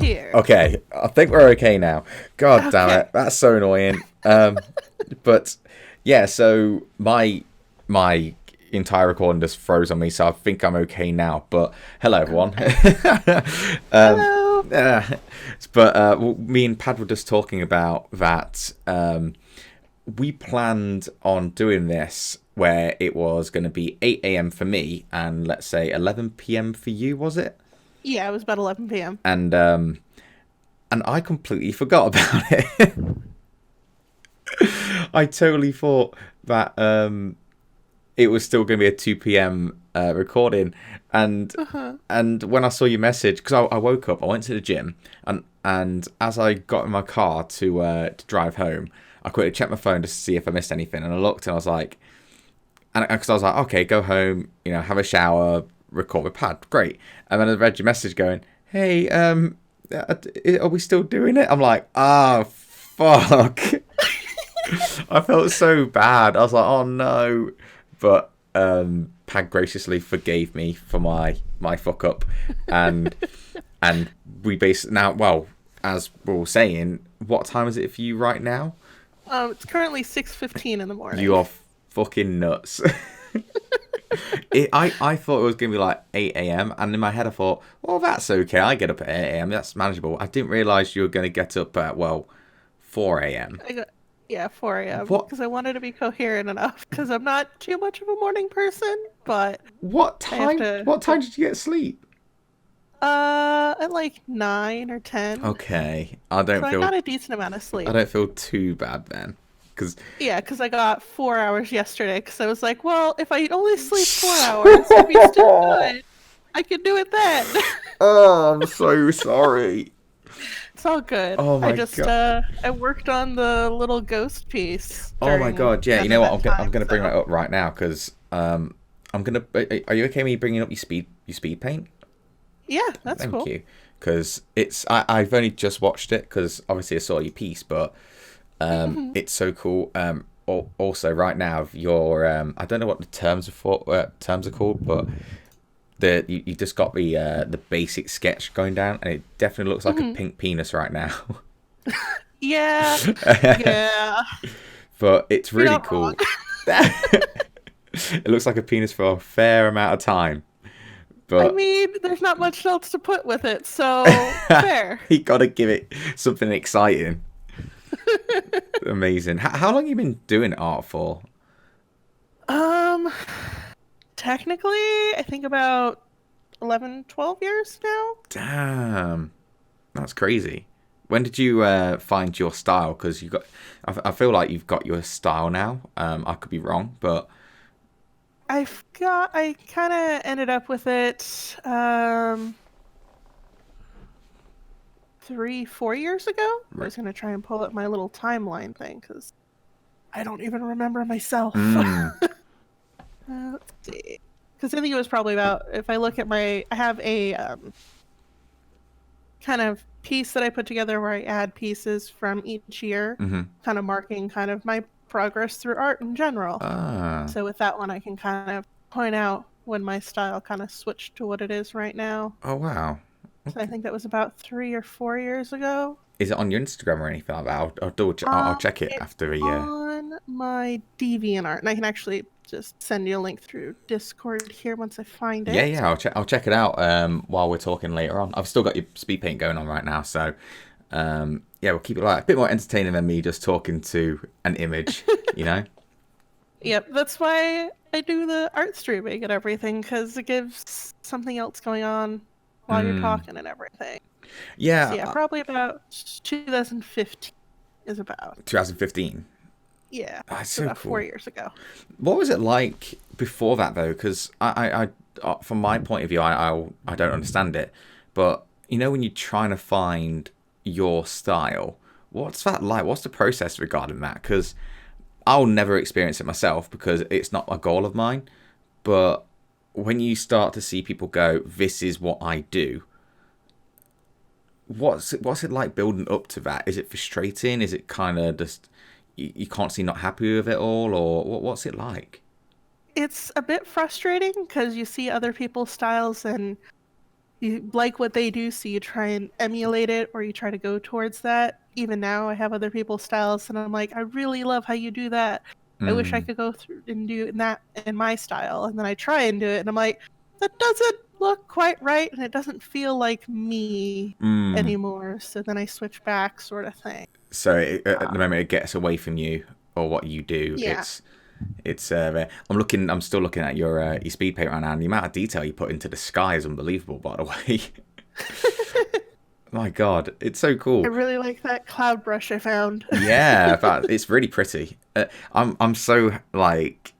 here. Okay, I think we're okay now. God damn Okay. it, that's so annoying. But yeah, so my entire recording just froze on me, so I think I'm okay now. But hello, everyone. Okay. um, Hello. uh, me and Pad were just talking about that. We planned on doing this where it was going to be 8 a.m. for me and let's say 11 p.m. for you, was it? Yeah, it was about 11 p.m. And I completely forgot about it. I totally thought that it was still going to be a 2 p.m. Recording, and Uh-huh. and when I saw your message, because I woke up, I went to the gym, and as I got in my car to drive home, I quickly checked my phone just to see if I missed anything, and I looked and I was like, and because I was like, okay, go home, have a shower, record with Pad, great, and then I read your message going, hey, are we still doing it? I'm like, ah, fuck. I felt so bad. I was like, oh no. But Pad graciously forgave me for my fuck up, and we basically now. Well, as we're all saying, what time is it for you right now? It's currently 6:15 in the You morning. are fucking nuts. I thought it was gonna be like 8 a.m. and in my head I thought, well, that's okay. I get up at 8 a.m. That's manageable. I didn't realize you were gonna get up at 4 a.m. I got Yeah, 4 a.m. What because I wanted to be coherent enough because I'm not too much of a morning person, but what I have time? to What time did you get sleep? at like 9 or 10. Okay, So I got a decent amount of I sleep. don't feel too bad then, because Yeah, because I got 4 hours yesterday because I was like, well, if I only sleep 4 hours, I'd be still good. I could do it then. oh, I'm so sorry. It's all good. Oh I my just god. I worked on the little ghost piece Oh my during god. Yeah, you kind of know what? that I'm time, gonna bring that so up right now because I'm gonna. Are you okay? Me bringing up your speed paint? yeah, that's Thank cool. you. Because I've only just watched it because obviously I saw your piece, but Hmm. it's so cool. Also, right now, your I don't know what the terms are called, but you just got the basic sketch going down, and it definitely looks like a Hmm. pink penis right now. Yeah, yeah. But it's You're really not wrong. cool. It looks like a penis for a fair amount of time, I but mean, there's not much else to put with it, so fair. you gotta give it something exciting. Amazing. How long you been doing art for? Um, Technically, I think about 11, 12 years now. Damn, that's crazy. When did you find your style? Because you got, I feel like you've got your style now. I could be wrong, but I kind of ended up with it 3, 4 years ago. I was gonna try and pull up my little timeline thing because I don't even remember myself. mm, Let's see. Because I think it was probably about, if I look at I have a kind of piece that I put together where I add pieces from each year, mm-hmm. kind of marking kind of my progress through art in general. Ah, So with that one, I can kind of point out when my style kind of switched to what it is right now. oh wow. So I Okay. think that was about 3 or 4 years ago. Is it on your Instagram or anything like that? I'll check it It's after a year. on my DeviantArt, and I can actually just send you a link through Discord here once I find Yeah, it. yeah, I'll check it out while we're talking later on. I've still got your speed paint going on right now, so yeah, we'll keep it like a bit more entertaining than me just talking to an image, you know? Yep, that's why I do the art streaming and everything, because it gives something else going on while you're Mm, talking and everything. So yeah, yeah, probably about 2015 is about. 2015. Yeah, That's so so about four cool. years ago. What was it like before that though? Because from my point of view, I don't understand it. But you know, when you're trying to find your style, what's that like? What's the process regarding that? Because I'll never experience it myself because it's not a goal of mine. But when you start to see people go, "This is what I do," what's it like building up to that? Is it frustrating? Is it kind of just you can't see not happy with it all, or what's it like? It's a bit frustrating because you see other people's styles and you like what they do, so you try and emulate it, or you try to go towards that. Even now, I have other people's styles, and I'm like, I really love how you do that. I wish I Mm, could go through and do that in my style. And then I try and do it, and I'm like, that doesn't look quite right, and it doesn't feel like me mm. anymore. So then I switch back, sort of thing. So at the Um, moment it gets away from you or what you do, yeah. it's. I'm still looking at your speed paint right now, and the amount of detail you put into the sky is unbelievable. By the way, my God, it's so I cool. really like that cloud brush I found. Yeah, but it's really pretty. I'm so like.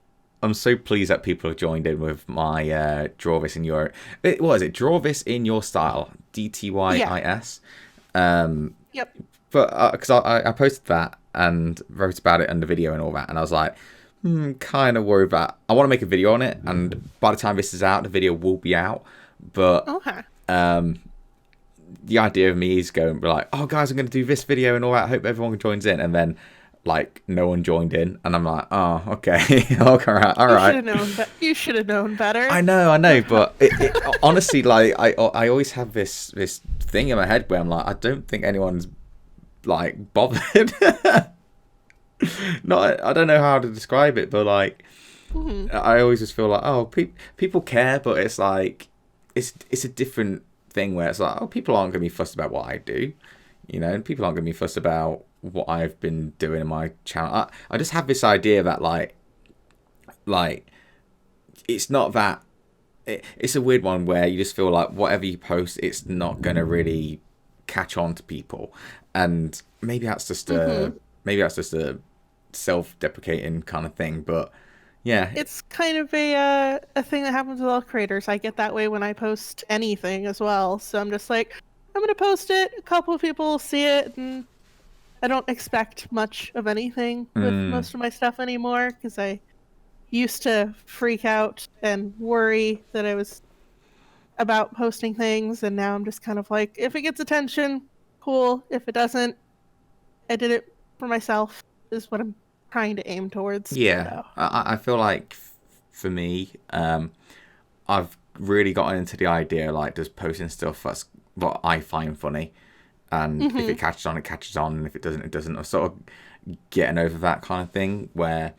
I'm so pleased that people have joined in with my draw this in your. What is it? Draw this in your style. Yeah. DTYIS. Um, Yep. but because I posted that and wrote about it in the video and all that, and I was like, kind of worried about. I want to make a video on it, and by the time this is out, the video will be out. But Okay. um, the idea of me is going like, oh guys, I'm going to do this video and all that. I hope everyone joins in, and then like no one joined in, and I'm like, oh okay, all You should right. have known. You should have known better. I know, but honestly, like I always have this thing in my head where I'm like, I don't think anyone's like bothered. Not, I don't know how to describe it, but like, Mhm. I always just feel like, oh, people care, but it's like, it's a different thing where it's like, oh, people aren't going to be fussed about what I do, and people aren't going to be fussed about what I've been doing in my channel. I just have this idea that like it's not that it's a weird one where you just feel like whatever you post, it's not going to really catch on to people, and Mhm. maybe that's just a self-deprecating kind of thing, but yeah. It's kind of a thing that happens with all creators. I get that way when I post anything as well. So I'm just like, I'm gonna post it. A couple of people will see it, and I don't expect much of anything with Mm, most of my stuff anymore because I used to freak out and worry that I was about posting things, and now I'm just kind of like, if it gets attention, cool. If it doesn't, I did it for myself. Is what I'm trying to aim towards. yeah, So. I feel like for me, I've really gotten into the idea like just posting stuff that's what I find funny, and if it Mhm. catches on, it catches on, and if it doesn't, it doesn't. I'm sort of getting over that kind of thing where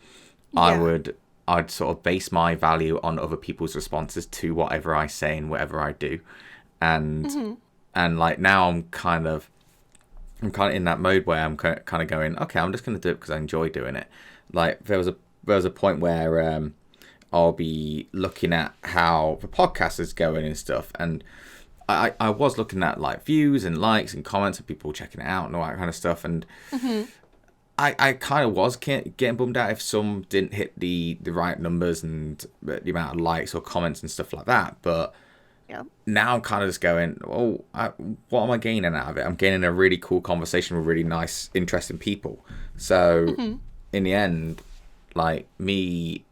I Yeah. would I'd sort of base my value on other people's responses to whatever I say and whatever I do, and Mhm. like now I'm kind of in that mode where I'm kind of going, okay, I'm just going to do it because I enjoy doing it. Like there was a point where I'll be looking at how the podcast is going and stuff, and I was looking at like views and likes and comments and people checking it out and all that kind of stuff, and Mhm. I kind of was getting bummed out if some didn't hit the right numbers and the amount of likes or comments and stuff like that. But Yeah. now I'm kind of just going, oh, what am I gaining out of it? I'm gaining a really cool conversation with really nice, interesting people. So Mhm. in the end, like me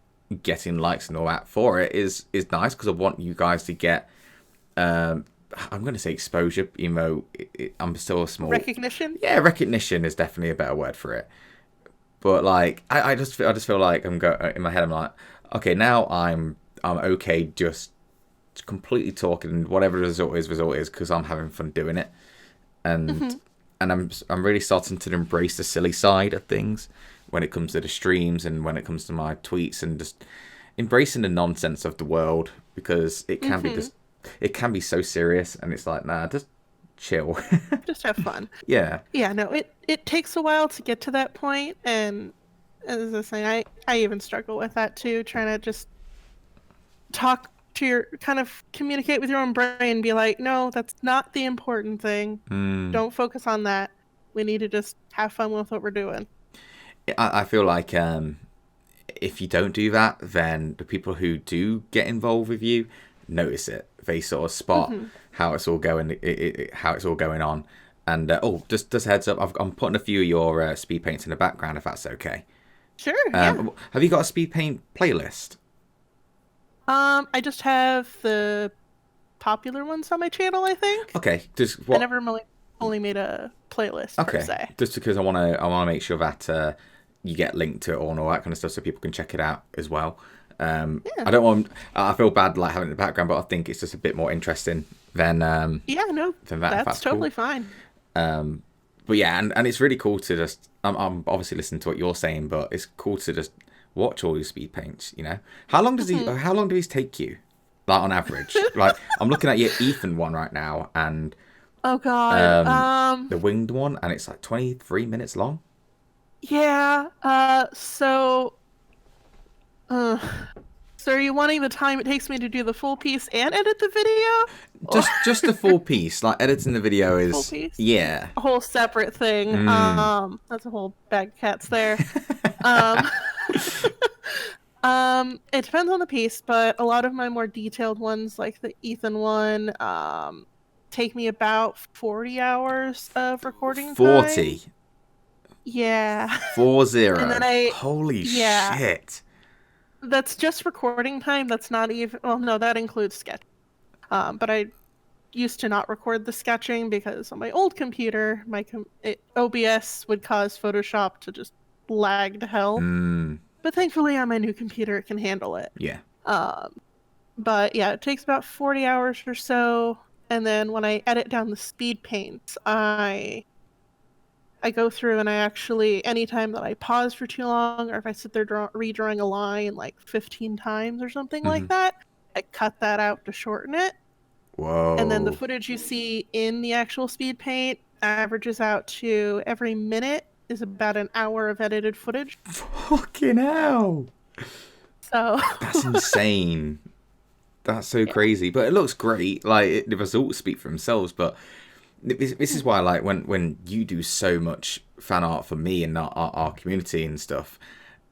getting likes and all that for it is nice because I want you guys to get. I'm going to say exposure, even though I'm still a small. Recognition. Yeah, recognition is definitely a better word for it. But like, I just feel like I'm in my head. I'm like, okay, now I'm okay, just completely talking. Whatever the result is, because I'm having fun doing it, and Mhm. I'm really starting to embrace the silly side of things when it comes to the streams and when it comes to my tweets and just embracing the nonsense of the world because Mhm. it can be so serious and it's like nah, just chill. Just have fun. Yeah. Yeah. No. It takes a while to get to that point, and as I say, I even struggle with that too. Trying to just talk to your kind of communicate with your own brain, and be like, no, that's not the important thing. Mm. Don't focus on that. We need to just have fun with what we're doing. I feel like if you don't do that, then the people who do get involved with you notice it. They sort of spot Mhm. how it's all going, how it's all going on. And oh, just a heads up, I'm putting a few of your speed paints in the background if that's okay. Sure. Yeah. Have you got a speed paint playlist? I just have the popular ones on my channel, I think. Okay, just I what? never really only made a playlist per Okay, se. just because I wanna make sure that you get linked to it all and all that kind of stuff so people can check it out as well. Yeah. I don't want. I feel bad like having it in the background, but I think it's just a bit more interesting then Yeah, no, that's totally cool. fine. But yeah, and it's really cool to just. I'm obviously listening to what you're saying, but it's cool to just watch all these speed paints. You know, how long does he? Mhm. How long do these take you? Like on average, like I'm looking at your Ethan one right now, and Oh God. the winged one, and it's like 23 minutes long. Yeah. Uh, so are you wanting the time it takes me to do the full piece and edit the video? Or Just the full piece. Like editing the video full is piece? yeah. A whole separate thing. Mm. That's a whole bag of cats there. Um, it depends on the piece, but a lot of my more detailed ones, like the Ethan one, take me about 40 hours of recording time. 40. Yeah. And then 40. Holy yeah, shit. that's just recording time. That's not even, well, no, that includes sketch. But I used to not record the sketching because on my old computer, OBS would cause Photoshop to just lag to hell. Mm. But thankfully, on my new computer, it can handle it. Yeah. Um, but yeah, it takes about 40 hours or so. And then when I edit down the speed paints, I go through and I actually, anytime that I pause for too long, or if I sit there redrawing a line like 15 times or something Mm-hmm. like that, I cut that out to shorten it. And then the Whoa. footage you see in the actual speed paint averages out to every minute is about an hour of edited footage. Fucking hell. So That's insane. That's so yeah. crazy. But it looks great. Like, the results speak for themselves. But this is why, like, when you do so much fan art for me and our community and stuff,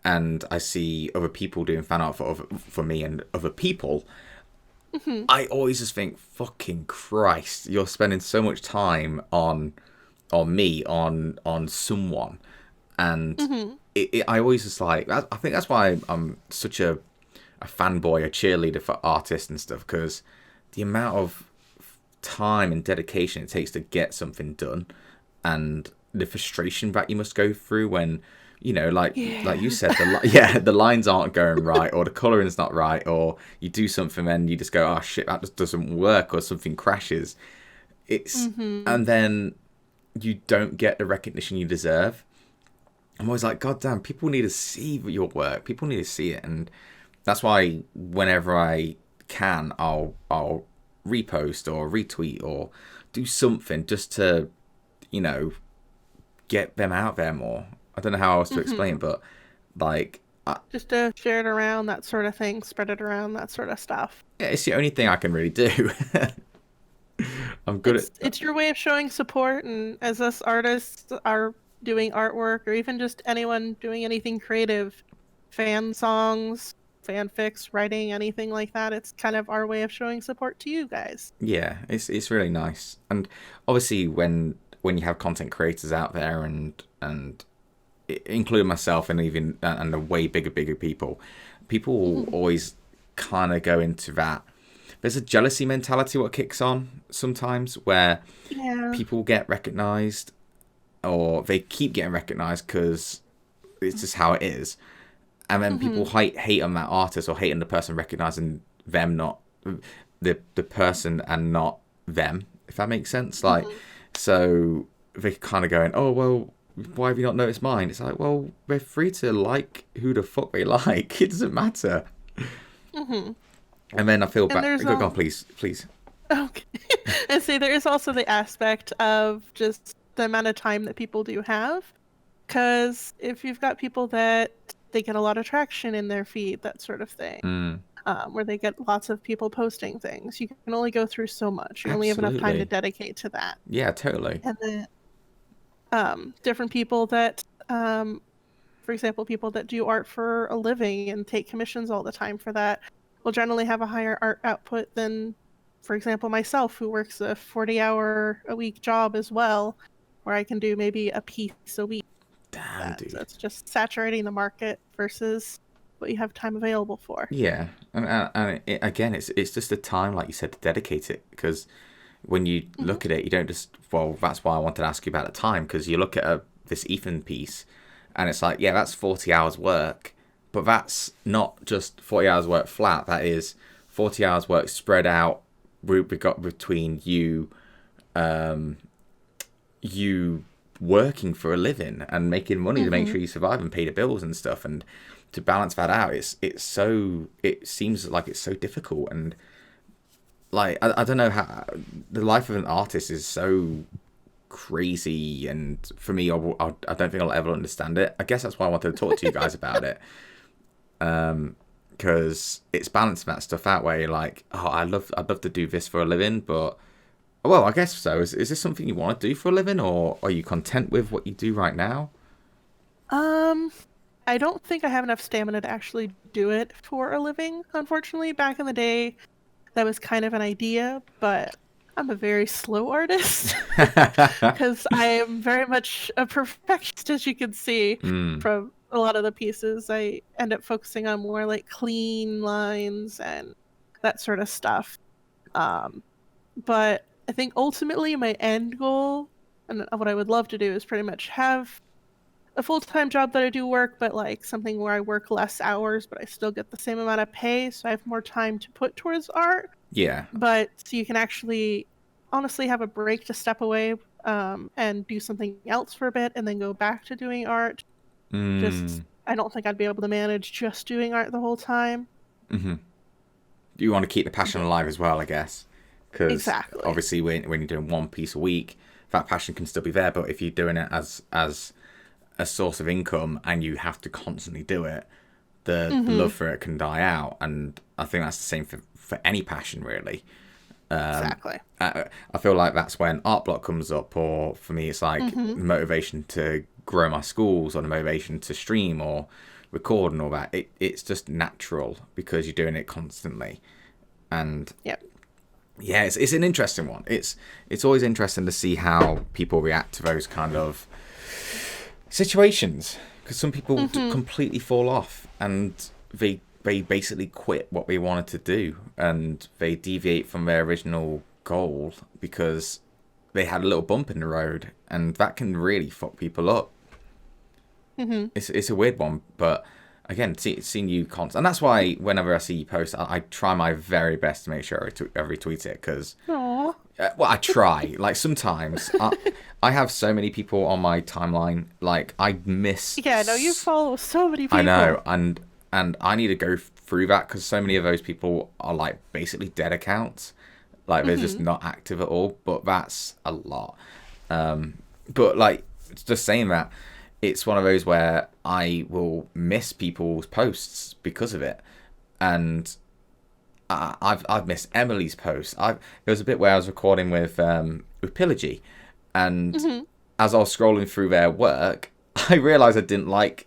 and I see other people doing fan art for me and other people, Mhm. I always just think, fucking Christ, you're spending so much time on me, on someone, and Mhm. I always just like, I think that's why I'm such a fanboy, a cheerleader for artists and stuff, because the amount of time and dedication it takes to get something done, and the frustration that you must go through when, you know, like you Yeah. said, the lines aren't going right, or the coloring's not right, or you do something and you just go, oh shit, that just doesn't work, or something crashes. It's Mhm. And then you don't get the recognition you deserve. I'm always like, God damn, people need to see your work. People need to see it, and that's why whenever I can, I'll repost or retweet or do something just to, you know, get them out there more. I don't know how else to explain, Mhm. but like, Just to share it around, that sort of thing, spread it around, that sort of stuff. yeah, it's the only thing I can really do. I'm good It's at. it's your way of showing support, and as us artists are doing artwork, or even just anyone doing anything creative, fan songs, fanfics, writing, anything like that, it's kind of our way of showing support to you guys. Yeah, it's really nice, and obviously when you have content creators out there, and including myself, and even and the way bigger people will Mhm. always kind of go into that. There's a jealousy mentality what kicks on sometimes, where Yeah. people get recognized, or they keep getting recognized because it's just how it is, and then people Mhm. hate on that artist, or hate on the person recognizing them, not the person, and not them, if that makes sense. Like, Mhm. so they're kind of going, oh well, why have you not noticed mine? It's like, well, they're free to like who the fuck they like. It doesn't matter. Mhm. And then I feel And bad. there's Go on, please. okay. And see, there is also the aspect of just the amount of time that people do have. Because if you've got people that they get a lot of traction in their feed, that sort of thing, Mm, where they get lots of people posting things, you can only go through so much. You only have enough time to absolutely. dedicate to that. Yeah, totally. And then different people that, for example, people that do art for a living and take commissions all the time for that will generally have a higher art output than, for example, myself, who works a 40-hour-a-week job as well, where I can do maybe a piece a week. Damn, That. So dude. it's just saturating the market versus what you have time available for. Yeah, and again, it's just the time, like you said, to dedicate it. Because when you Hmm. look at it, you don't just. Well, that's why I wanted to ask you about the time. Because you look at this Ethan piece, and it's like, yeah, that's 40 hours work, but that's not just 40 hours work flat. That is 40 hours work spread out we got between you, you working for a living and making money to make sure you survive and pay the bills and stuff, and to balance that out, it seems like it's so difficult. And like I don't know how the life of an artist is so crazy, and for me, I don't think I'll ever understand it. I guess that's why I wanted to talk to you guys about it, because it's balancing that stuff out where you're like, oh, I'd love to do this for a living, but well, I guess so. Is this something you want to do for a living, or are you content with what you do right now? I don't think I have enough stamina to actually do it for a living, unfortunately. Back in the day, that was kind of an idea, but I'm a very slow artist because I am very much a perfectionist, as you can see from a lot of the pieces. I end up focusing on more like clean lines and that sort of stuff. But I think ultimately my end goal and what I would love to do is pretty much have a full-time job that I do work, but like something where I work less hours, but I still get the same amount of pay, so I have more time to put towards art. Yeah. But so you can actually honestly have a break to step away and do something else for a bit and then go back to doing art. Just, I don't think I'd be able to manage just doing art the whole time. You want to keep the passion alive as well, I guess. Because obviously when you're doing one piece a week, that passion can still be there, but if you're doing it as a source of income and you have to constantly do it, the love for it can die out. And I think that's the same for any passion, really. Exactly. I feel like that's when art block comes up, or for me it's like motivation to grow my schools, or the motivation to stream or record and all that. It's just natural because you're doing it constantly. And yeah, it's an interesting one. It's always interesting to see how people react to those kind of situations, because some people completely fall off and they basically quit what they wanted to do and they deviate from their original goal because they had a little bump in the road, and that can really fuck people up. It's a weird one, but again, seeing you constant, and that's why whenever I see you post, I try my very best to make sure I retweet it, because well, I try. Like sometimes I have so many people on my timeline, like I miss. Yeah, no, you follow so many people. I know, and I need to go through that because so many of those people are like basically dead accounts, like they're just not active at all. But that's a lot. But like just saying that, it's one of those where I will miss people's posts because of it, and I've missed Emily's post. There was a bit where I was recording with Pillagey, and as I was scrolling through their work, I realised I didn't like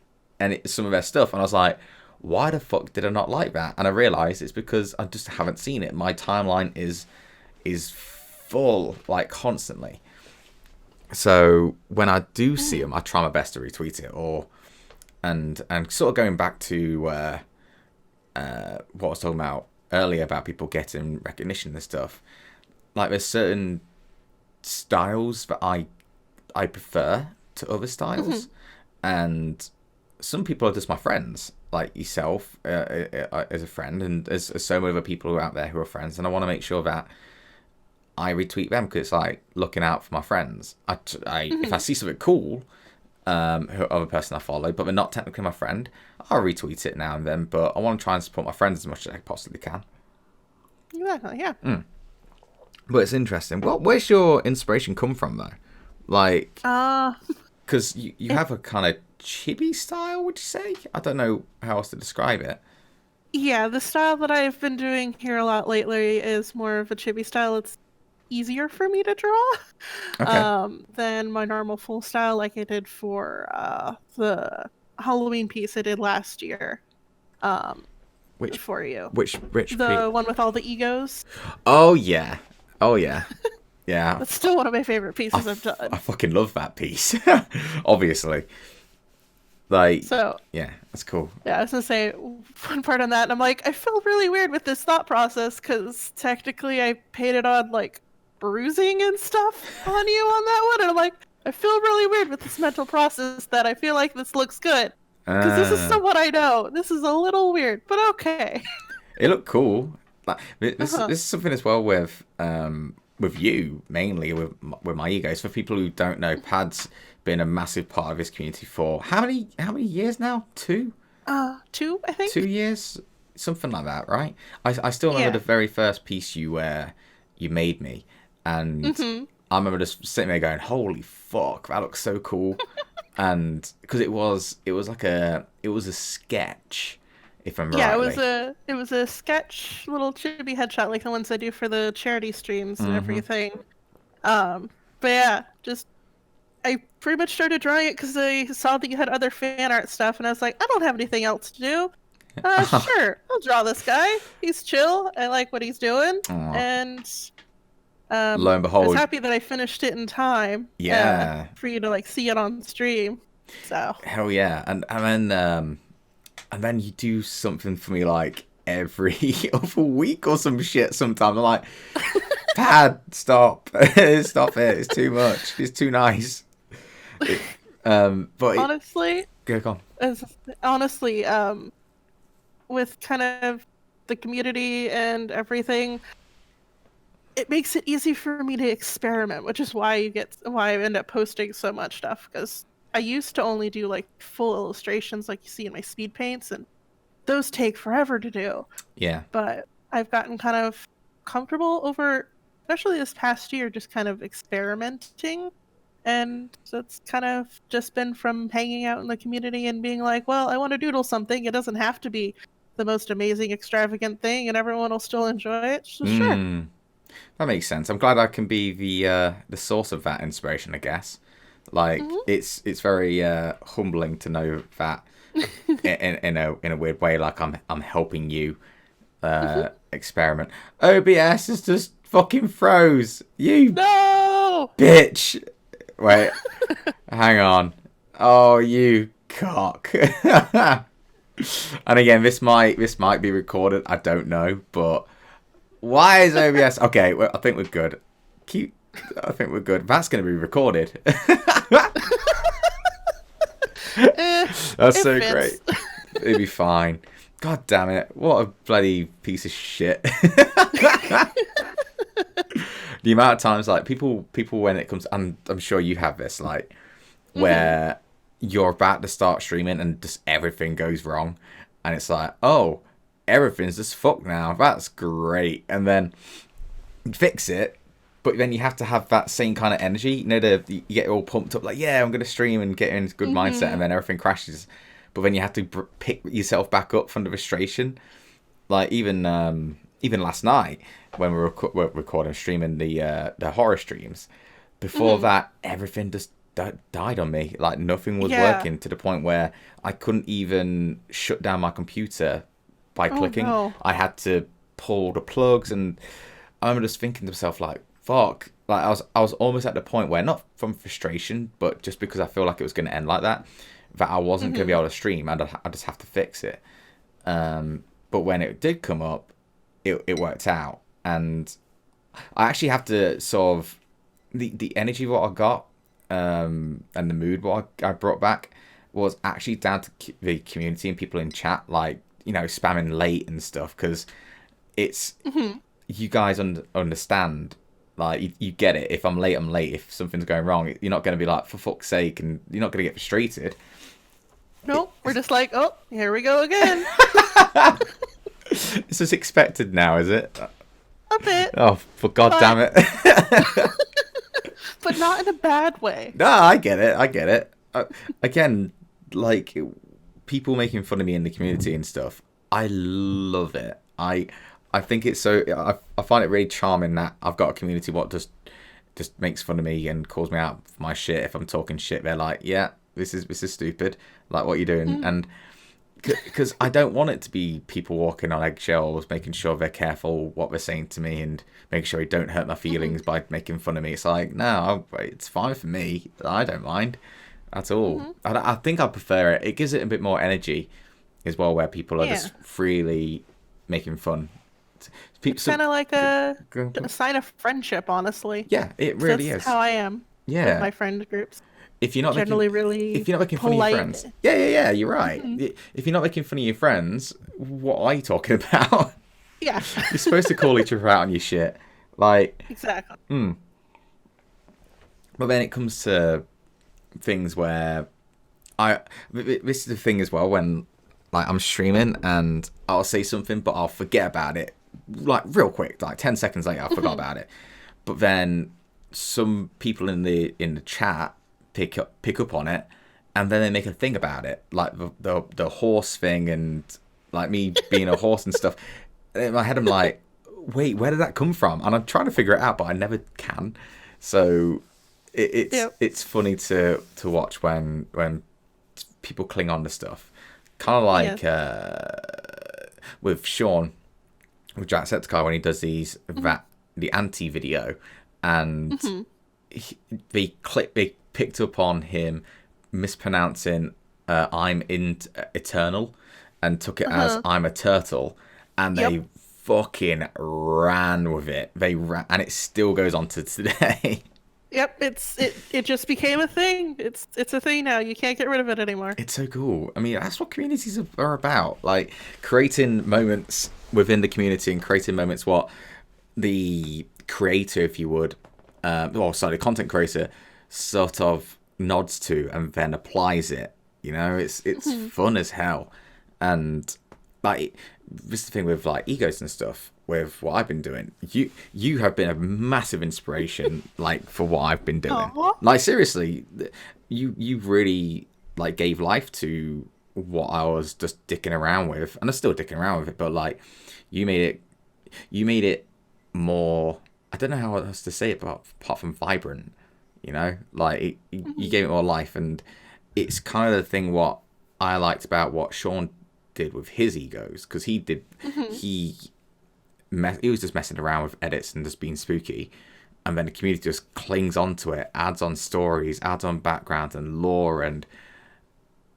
some of their stuff, and I was like, why the fuck did I not like that? And I realised it's because I just haven't seen it. My timeline is full, like, constantly. So when I do see them, I try my best to retweet it, and sort of going back to what I was talking about earlier about people getting recognition and stuff. Like there's certain styles that I prefer to other styles, and some people are just my friends, like yourself as a friend, and there's so many other people who are out there who are friends, and I want to make sure that I retweet them because it's like looking out for my friends. If I see something cool, other person I follow, but they're not technically my friend, I'll retweet it now and then. But I want to try and support my friends as much as I possibly can. Exactly, yeah. But it's interesting. Where's your inspiration come from, though? Like, because you have a kind of chibi style, would you say? I don't know how else to describe it. Yeah, the style that I've been doing here a lot lately is more of a chibi style. It's easier for me to draw than my normal full style, like I did for the Halloween piece I did last year. Which for you? Which the one with all the egos? Oh yeah, yeah. That's still one of my favorite pieces I've done. I fucking love that piece. Obviously. Like, so, yeah, that's cool. Yeah, I was gonna say one part on that, and I'm like, I feel really weird with this thought process because technically I painted on like bruising and stuff on you on that one, and I'm like, I feel really weird with this mental process that I feel like this looks good because this is someone I know. This is a little weird, but okay. It looked cool. Like, this is something as well with you mainly with my egos. For people who don't know, Pad's been a massive part of his community for how many years now? 2? 2, I think. 2 years, something like that, right? I still remember the very first piece you made me, and I remember just sitting there going, "Holy fuck, that looks so cool!" And because it was a sketch, if I'm right. Yeah, it was a sketch, little chibi headshot like the ones I do for the charity streams and everything. But yeah, just I pretty much started drawing it because I saw that you had other fan art stuff, and I was like, I don't have anything else to do. Sure, I'll draw this guy. He's chill. I like what he's doing, and lo and behold, I was happy that I finished it in time. Yeah, for you to like see it on stream. So hell yeah, and then you do something for me like every other week or some shit. Sometimes I'm like, Pad, stop, stop it. It's too much. It's too nice. But honestly, go on. Honestly, with kind of the community and everything, it makes it easy for me to experiment, which is why I end up posting so much stuff, because I used to only do like full illustrations like you see in my speed paints, and those take forever to do. Yeah. But I've gotten kind of comfortable over, especially this past year, just kind of experimenting. And so it's kind of just been from hanging out in the community and being like, well, I want to doodle something. It doesn't have to be the most amazing, extravagant thing, and everyone will still enjoy it. So sure. That makes sense. I'm glad I can be the source of that inspiration, I guess. Like, it's very humbling to know that in a weird way, like I'm helping you experiment. OBS is just fucking froze. You bitch. Wait, hang on. Oh, you cock. And again, this might be recorded. I don't know, but why is OBS? Okay, well, I think we're good. I think we're good. That's going to be recorded. That's so great. It'd be fine. God damn it! What a bloody piece of shit. The amount of times, like, people when it comes, and I'm sure you have this, like, where you're about to start streaming and just everything goes wrong, and it's like, oh, everything's just fucked now. That's great, and then you fix it, but then you have to have that same kind of energy. You know, you get all pumped up, like, yeah, I'm gonna stream and get in a good mindset, and then everything crashes. But then you have to pick yourself back up from the frustration. Like, even last night when we were recording, streaming the horror streams, before that, everything just died on me. Like, nothing was working, to the point where I couldn't even shut down my computer by clicking. No. I had to pull the plugs, and I'm just thinking to myself, like, fuck. Like, I was almost at the point where, not from frustration, but just because I feel like it was going to end like that I wasn't going to be able to stream. I'd just have to fix it. But when it did come up, it worked out. And I actually have to sort of, the energy what I got, and the mood what I brought back was actually down to the community and people in chat, like, you know, spamming late and stuff, because it's, you guys understand, like, you get it. If I'm late, I'm late. If something's going wrong, you're not going to be like, for fuck's sake, and you're not going to get frustrated. Nope, we're just like, oh, here we go again. This is expected now, is it? A bit. Oh, for God damn it. But not in a bad way. No, I get it. Again, like, people making fun of me in the community and stuff, I love it. I think it's so, I find it really charming that I've got a community what just makes fun of me and calls me out for my shit. If I'm talking shit, they're like, yeah, this is stupid, like what you're doing. And because I don't want it to be people walking on eggshells, making sure they're careful what they're saying to me and making sure they don't hurt my feelings by making fun of me. It's like, no, it's fine for me. I don't mind at all. I think I prefer it. It gives it a bit more energy as well, where people are just freely making fun. It's kind of like a sign of friendship, honestly. Yeah, it really is. That's how I am. Yeah, with my friend groups. If you're not generally if you're not making polite. fun of your friends, yeah, you're right. If you're not making fun of your friends, what are you talking about? Yeah. You're supposed to call each other out on your shit. Like, Exactly. but then it comes to things where I this is the thing as well when like I'm streaming and I'll say something but I'll forget about it like real quick, like 10 seconds later I forgot about it. But then some people in the chat pick up on it and then they make a thing about it, like the horse thing and like me being a horse and stuff. In my head I'm like, wait, where did that come from? And I'm trying to figure it out but I never can. So Yep. it's funny to watch when people cling on to stuff. Kind of like with Sean, with Jacksepticeye when he does these the anti video, and they picked up on him mispronouncing "I'm in eternal" and took it as "I'm a turtle," and they Yep. fucking ran with it. They ran, and it still goes on to today. Yep. It just became a thing. It's a thing now. You can't get rid of it anymore. It's so cool. I mean, that's what communities are about. Like creating moments within the community and creating moments what the creator, if you would, the content creator, sort of nods to and then applies it. You know, it's fun as hell. And like this is the thing with like egos and stuff. With what I've been doing, you have been a massive inspiration, like for what I've been doing. Aw. Like seriously, you really like gave life to what I was just dicking around with, and I'm still dicking around with it. But like, you made it more. I don't know how else to say it, but apart from vibrant, you know, like you gave it more life, and it's kind of the thing what I liked about what Sean did with his egos because he he was just messing around with edits and just being spooky, and then the community just clings onto it, adds on stories, adds on background and lore, and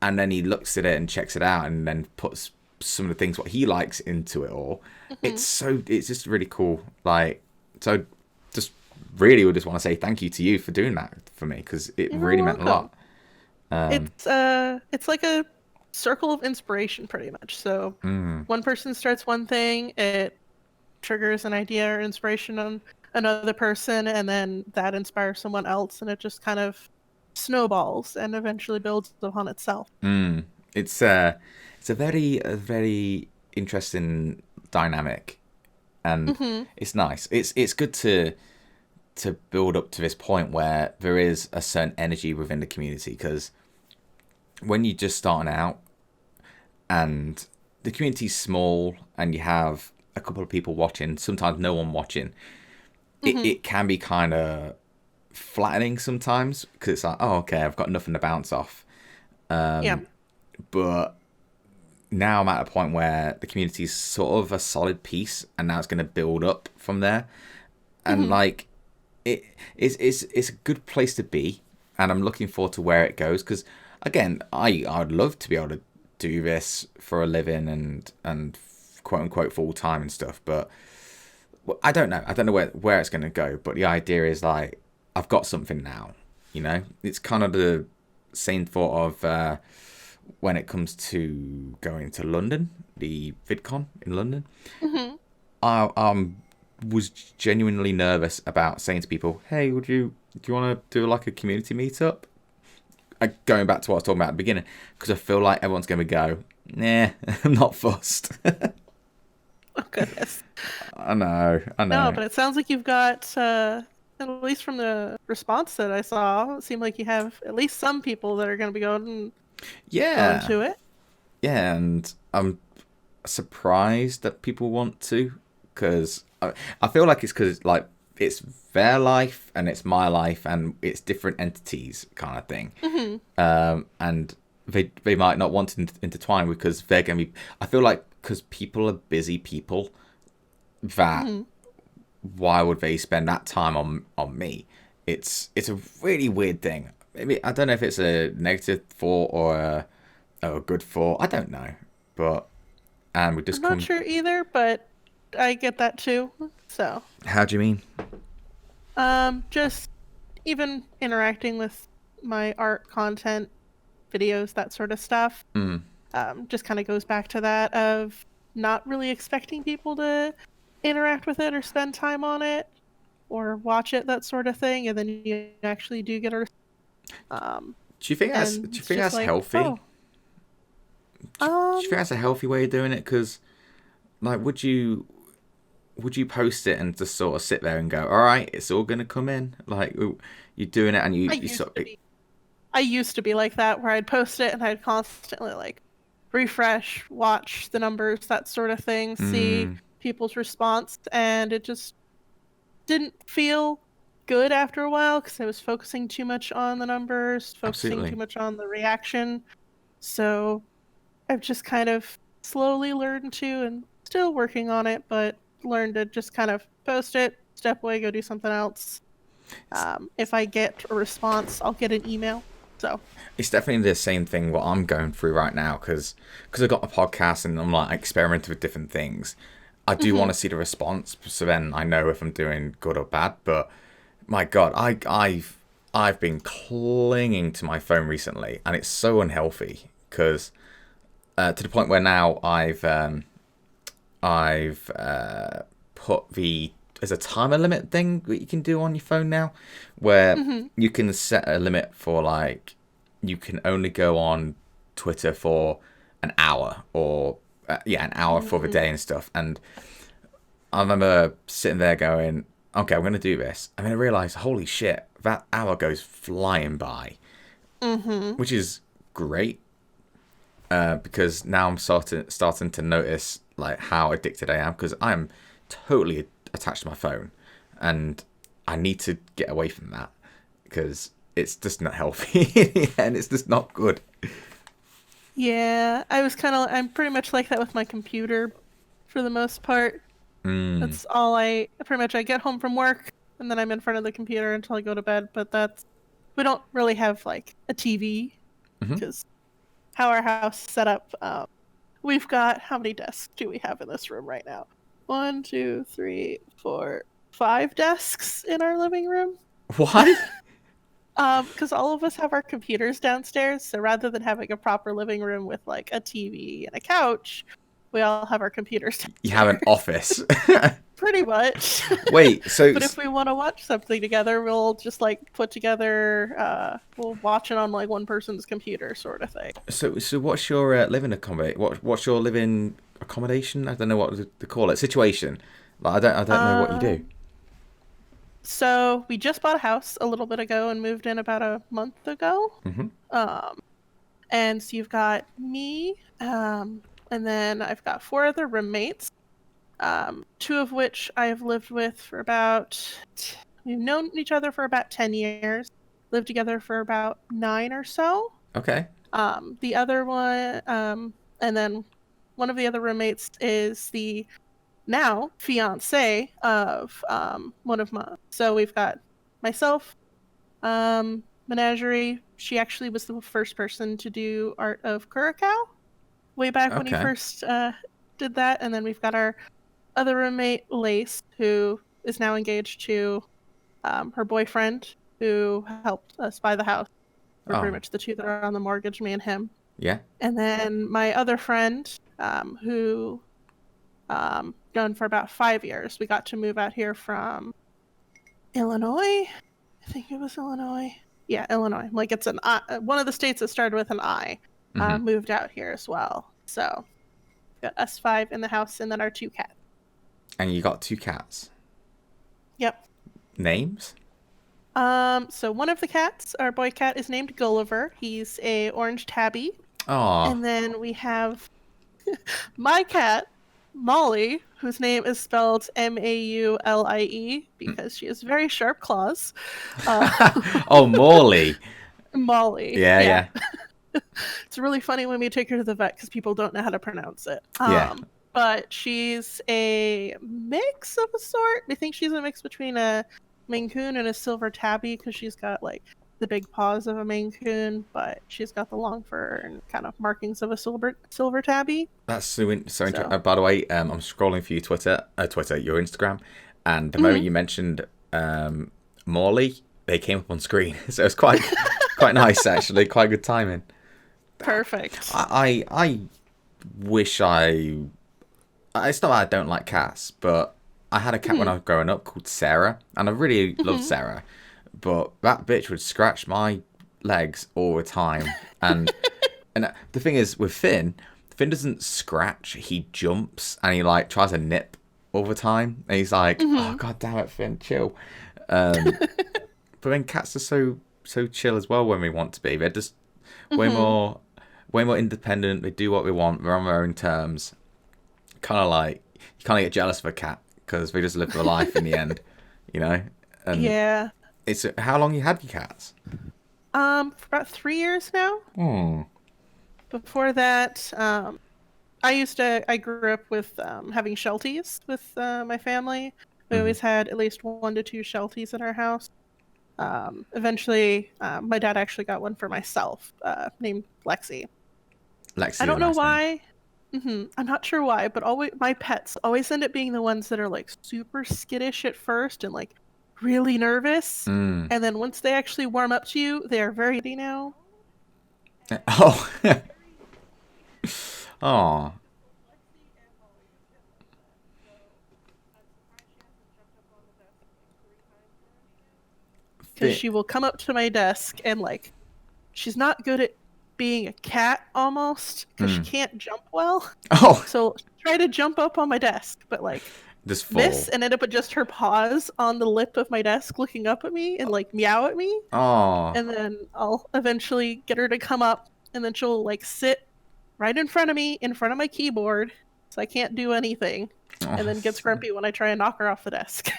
then he looks at it and checks it out, and then puts some of the things what he likes into it all. It's just really cool. Like, so just really would just want to say thank you to you for doing that for me because it You're really meant a welcome. lot. It's like a circle of inspiration, pretty much. So one person starts one thing, it triggers an idea or inspiration on another person, and then that inspires someone else, and it just kind of snowballs and eventually builds upon itself. It's a very interesting dynamic, and it's nice. It's good to build up to this point where there is a certain energy within the community because when you're just starting out and the community's small and you have a couple of people watching, sometimes no one watching, it can be kind of flattening sometimes because it's like, oh, okay, I've got nothing to bounce off. Yeah. But now I'm at a point where the community is sort of a solid piece, and now it's going to build up from there. And like, it's a good place to be, and I'm looking forward to where it goes. Because again, I'd love to be able to do this for a living and quote unquote full time and stuff, but I don't know. I don't know where it's going to go. But the idea is like I've got something now. You know, it's kind of the same thought of when it comes to going to London, the VidCon in London. I was genuinely nervous about saying to people, "Hey, do you want to do like a community meetup?" Going back to what I was talking about at the beginning, because I feel like everyone's going to go, "Nah, I'm not fussed." Oh goodness. I know. No, but it sounds like you've got at least from the response that I saw, it seemed like you have at least some people that are going to be going Yeah, to it. yeah, and I'm surprised that people want to, because I feel like it's because like it's their life and it's my life and it's different entities kind of thing. And they might not want to intertwine because they're going to be. I feel like because people are busy people, that why would they spend that time on me? It's a really weird thing. Maybe I don't know if it's a negative thought or a good thought. I don't know, but and we I'm just not come. sure either, but I get that too. So, How do you mean? just even interacting with my art content, videos, that sort of stuff, just kind of goes back to that of not really expecting people to interact with it or spend time on it or watch it, that sort of thing, and then you actually do get a Do you think and it's just that's like, healthy? oh, Do you think that's a healthy way of doing it? Because like, would you post it and just sort of sit there and go, all right, it's all gonna come in? Like, you're doing it and I you used sort to of, be. I used to be like that, where I'd post it and I'd constantly like refresh, watch the numbers, that sort of thing, see mm, people's response, and it just didn't feel good after a while because I was focusing too much on the numbers, focusing too absolutely. much on the reaction. So I've just kind of slowly learned to, and still working on it, but learned to just kind of post it, step away, go do something else. If I get a response, I'll get an email. So, It's definitely the same thing what I'm going through right now because I got a podcast and I'm like experimenting with different things. I do want mhm. to see the response, so then I know if I'm doing good or bad. But my God, I've been clinging to my phone recently, and it's so unhealthy because to the point where now I've put the there's a timer limit thing that you can do on your phone now, where Mhm. you can set a limit for like you can only go on Twitter for an hour or yeah, an hour for the Mhm. day and stuff. And I remember sitting there going, okay, I'm gonna do this, and then I realized, holy shit, that hour goes flying by, Mhm. which is great because now I'm starting to notice like how addicted I am because I'm totally attached to my phone, and I need to get away from that because it's just not healthy and it's just not good. Yeah, I'm pretty much like that with my computer for the most part. Mm. That's all pretty much I get home from work and then I'm in front of the computer until I go to bed, but we don't really have like a TV Hmm. because how our house is set up, we've got, how many desks do we have in this room right now? One, two, three, four, five desks in our living room. Why? Because all of us have our computers downstairs, so rather than having a proper living room with like a TV and a couch, we all have our computers You have an downstairs. office. Pretty much. Wait, But if we want to watch something together, we'll just like put together, we'll watch it on like one person's computer, sort of thing. so what's your living accommodation? What's your living accommodation? I don't know what to call it. Situation. Like, I don't know what you do. Um, so we just bought a house a little bit ago and moved in about a month ago. Hmm. Um, and so you've got me, and then I've got four other roommates, two of which I've lived with for we've known each other for about 10 years, lived together for about 9 or so. Okay. The other one, and then one of the other roommates is the now fiance of one of my. So we've got myself, Menagerie. She actually was the first person to do Art of Curacao way back when he Okay. first did that. And then we've got our other roommate, Lace, who is now engaged to her boyfriend, who helped us buy the house. We're pretty Oh, much the two that are on the mortgage, me and him. yeah. And then my other friend, who known for about 5 years, we got to move out here from Illinois. I think it was Illinois. Yeah, Illinois. Like it's one of the states that started with an I. Hmm. Moved out here as well. So got us five in the house, and then our two cats. And you got two cats. Yep. Names? So one of the cats, our boy cat, is named Gulliver. He's a orange tabby. Oh. And then we have my cat, Molly, whose name is spelled Maulie because she has very sharp claws. Uh, Oh, Morley. Molly, Yeah, yeah. yeah, It's really funny when we take her to the vet because people don't know how to pronounce it. yeah. But she's a mix of a sort. I think she's a mix between a Maine Coon and a Silver Tabby because she's got like the big paws of a Maine Coon, but she's got the long fur and kind of markings of a Silver Tabby. That's so interesting. So, By the way, I'm scrolling for you Twitter, your Instagram, and the moment mhm. you mentioned Morley, they came up on screen. So it's quite nice actually. Quite good timing. Perfect. I wish I it's not that I don't like cats, but I had a cat when I was growing up called Sarah, and I really loved Sarah, but that bitch would scratch my legs all the time, and the thing is with Finn doesn't scratch, he jumps, and he like tries to nip all the time, and he's like, oh god damn it, Finn, chill. But then cats are so chill as well when we want to be. They're just way more independent. They do what they want. They're on their own terms. Kind of like you kind of get jealous of a cat because they just live their life in the end, you know. And yeah. It's how long you had your cats? For about 3 years now. Before that, I grew up with having Shelties with my family. We always had at least 1 to 2 Shelties in our house. Eventually, my dad actually got one for myself, named Lexi. Lexi. I don't know why. I'm not sure why, but my pets always end up being the ones that are like super skittish at first and like really nervous, and then once they actually warm up to you, they are very ready now. Oh. Oh. Because she will come up to my desk and like, she's not good at being a cat almost because she can't jump well. Oh. So try to jump up on my desk, but like Just fall. miss and end up with just her paws on the lip of my desk looking up at me and like meow at me. Oh. And then I'll eventually get her to come up, and then she'll like sit right in front of me, in front of my keyboard, so I can't do anything. And then gets grumpy when I try and knock her off the desk.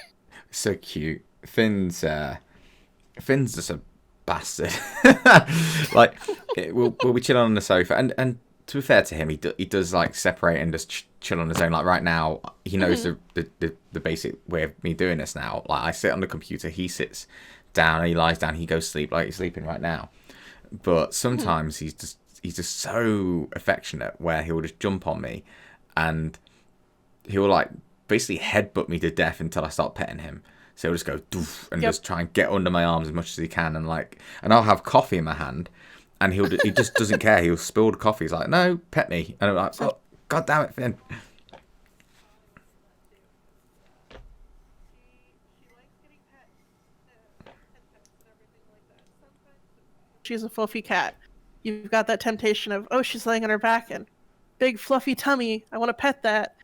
So cute. Finn's just a bastard. Like we'll be chilling on the sofa, and to be fair to him, he does like separate and just chill on his own. Like right now, he knows the basic way of me doing this now. Like I sit on the computer, he sits down, he lies down, he goes sleep like he's sleeping right now. But sometimes he's just so affectionate where he'll just jump on me, and he'll like basically headbutt me to death until I start petting him. So he'll just go doof and just try and get under my arms as much as he can, and I'll have coffee in my hand, and he just doesn't care. He'll spill the coffee. He's like, no, pet me, and I'm like, oh god damn it, Finn. She's a fluffy cat. You've got that temptation of, oh, she's laying on her back and big fluffy tummy, I want to pet that.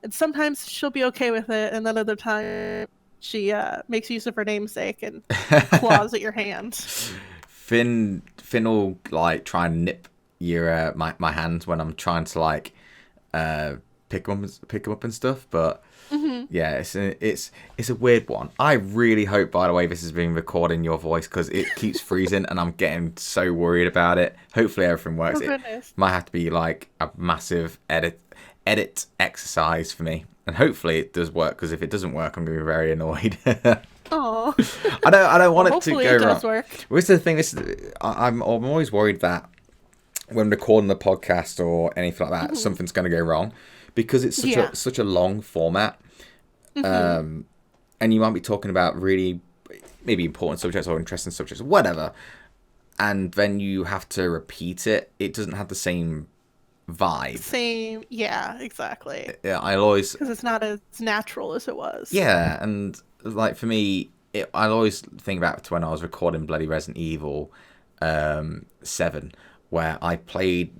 And sometimes she'll be okay with it, and then other time she makes use of her namesake and claws at your hand. Finn will like try and nip your my hands when I'm trying to like pick him up and stuff, but yeah, it's a weird one. I really hope, by the way, this is being recorded in your voice because it keeps freezing and I'm getting so worried about it. Hopefully everything works. It might have to be like a massive edit exercise for me, and hopefully it does work, because if it doesn't work, I'm going to be very annoyed. Oh, I don't want it to go it wrong. does work. What's the thing? I'm always worried that when recording the podcast or anything like that, something's going to go wrong, because it's such a long format. And you might be talking about really maybe important subjects or interesting subjects, whatever, and then you have to repeat it. It doesn't have the same vibe. Yeah, exactly. Yeah, because it's not as natural as it was. Yeah, and like for me, I always think back to when I was recording bloody Resident Evil 7, where I played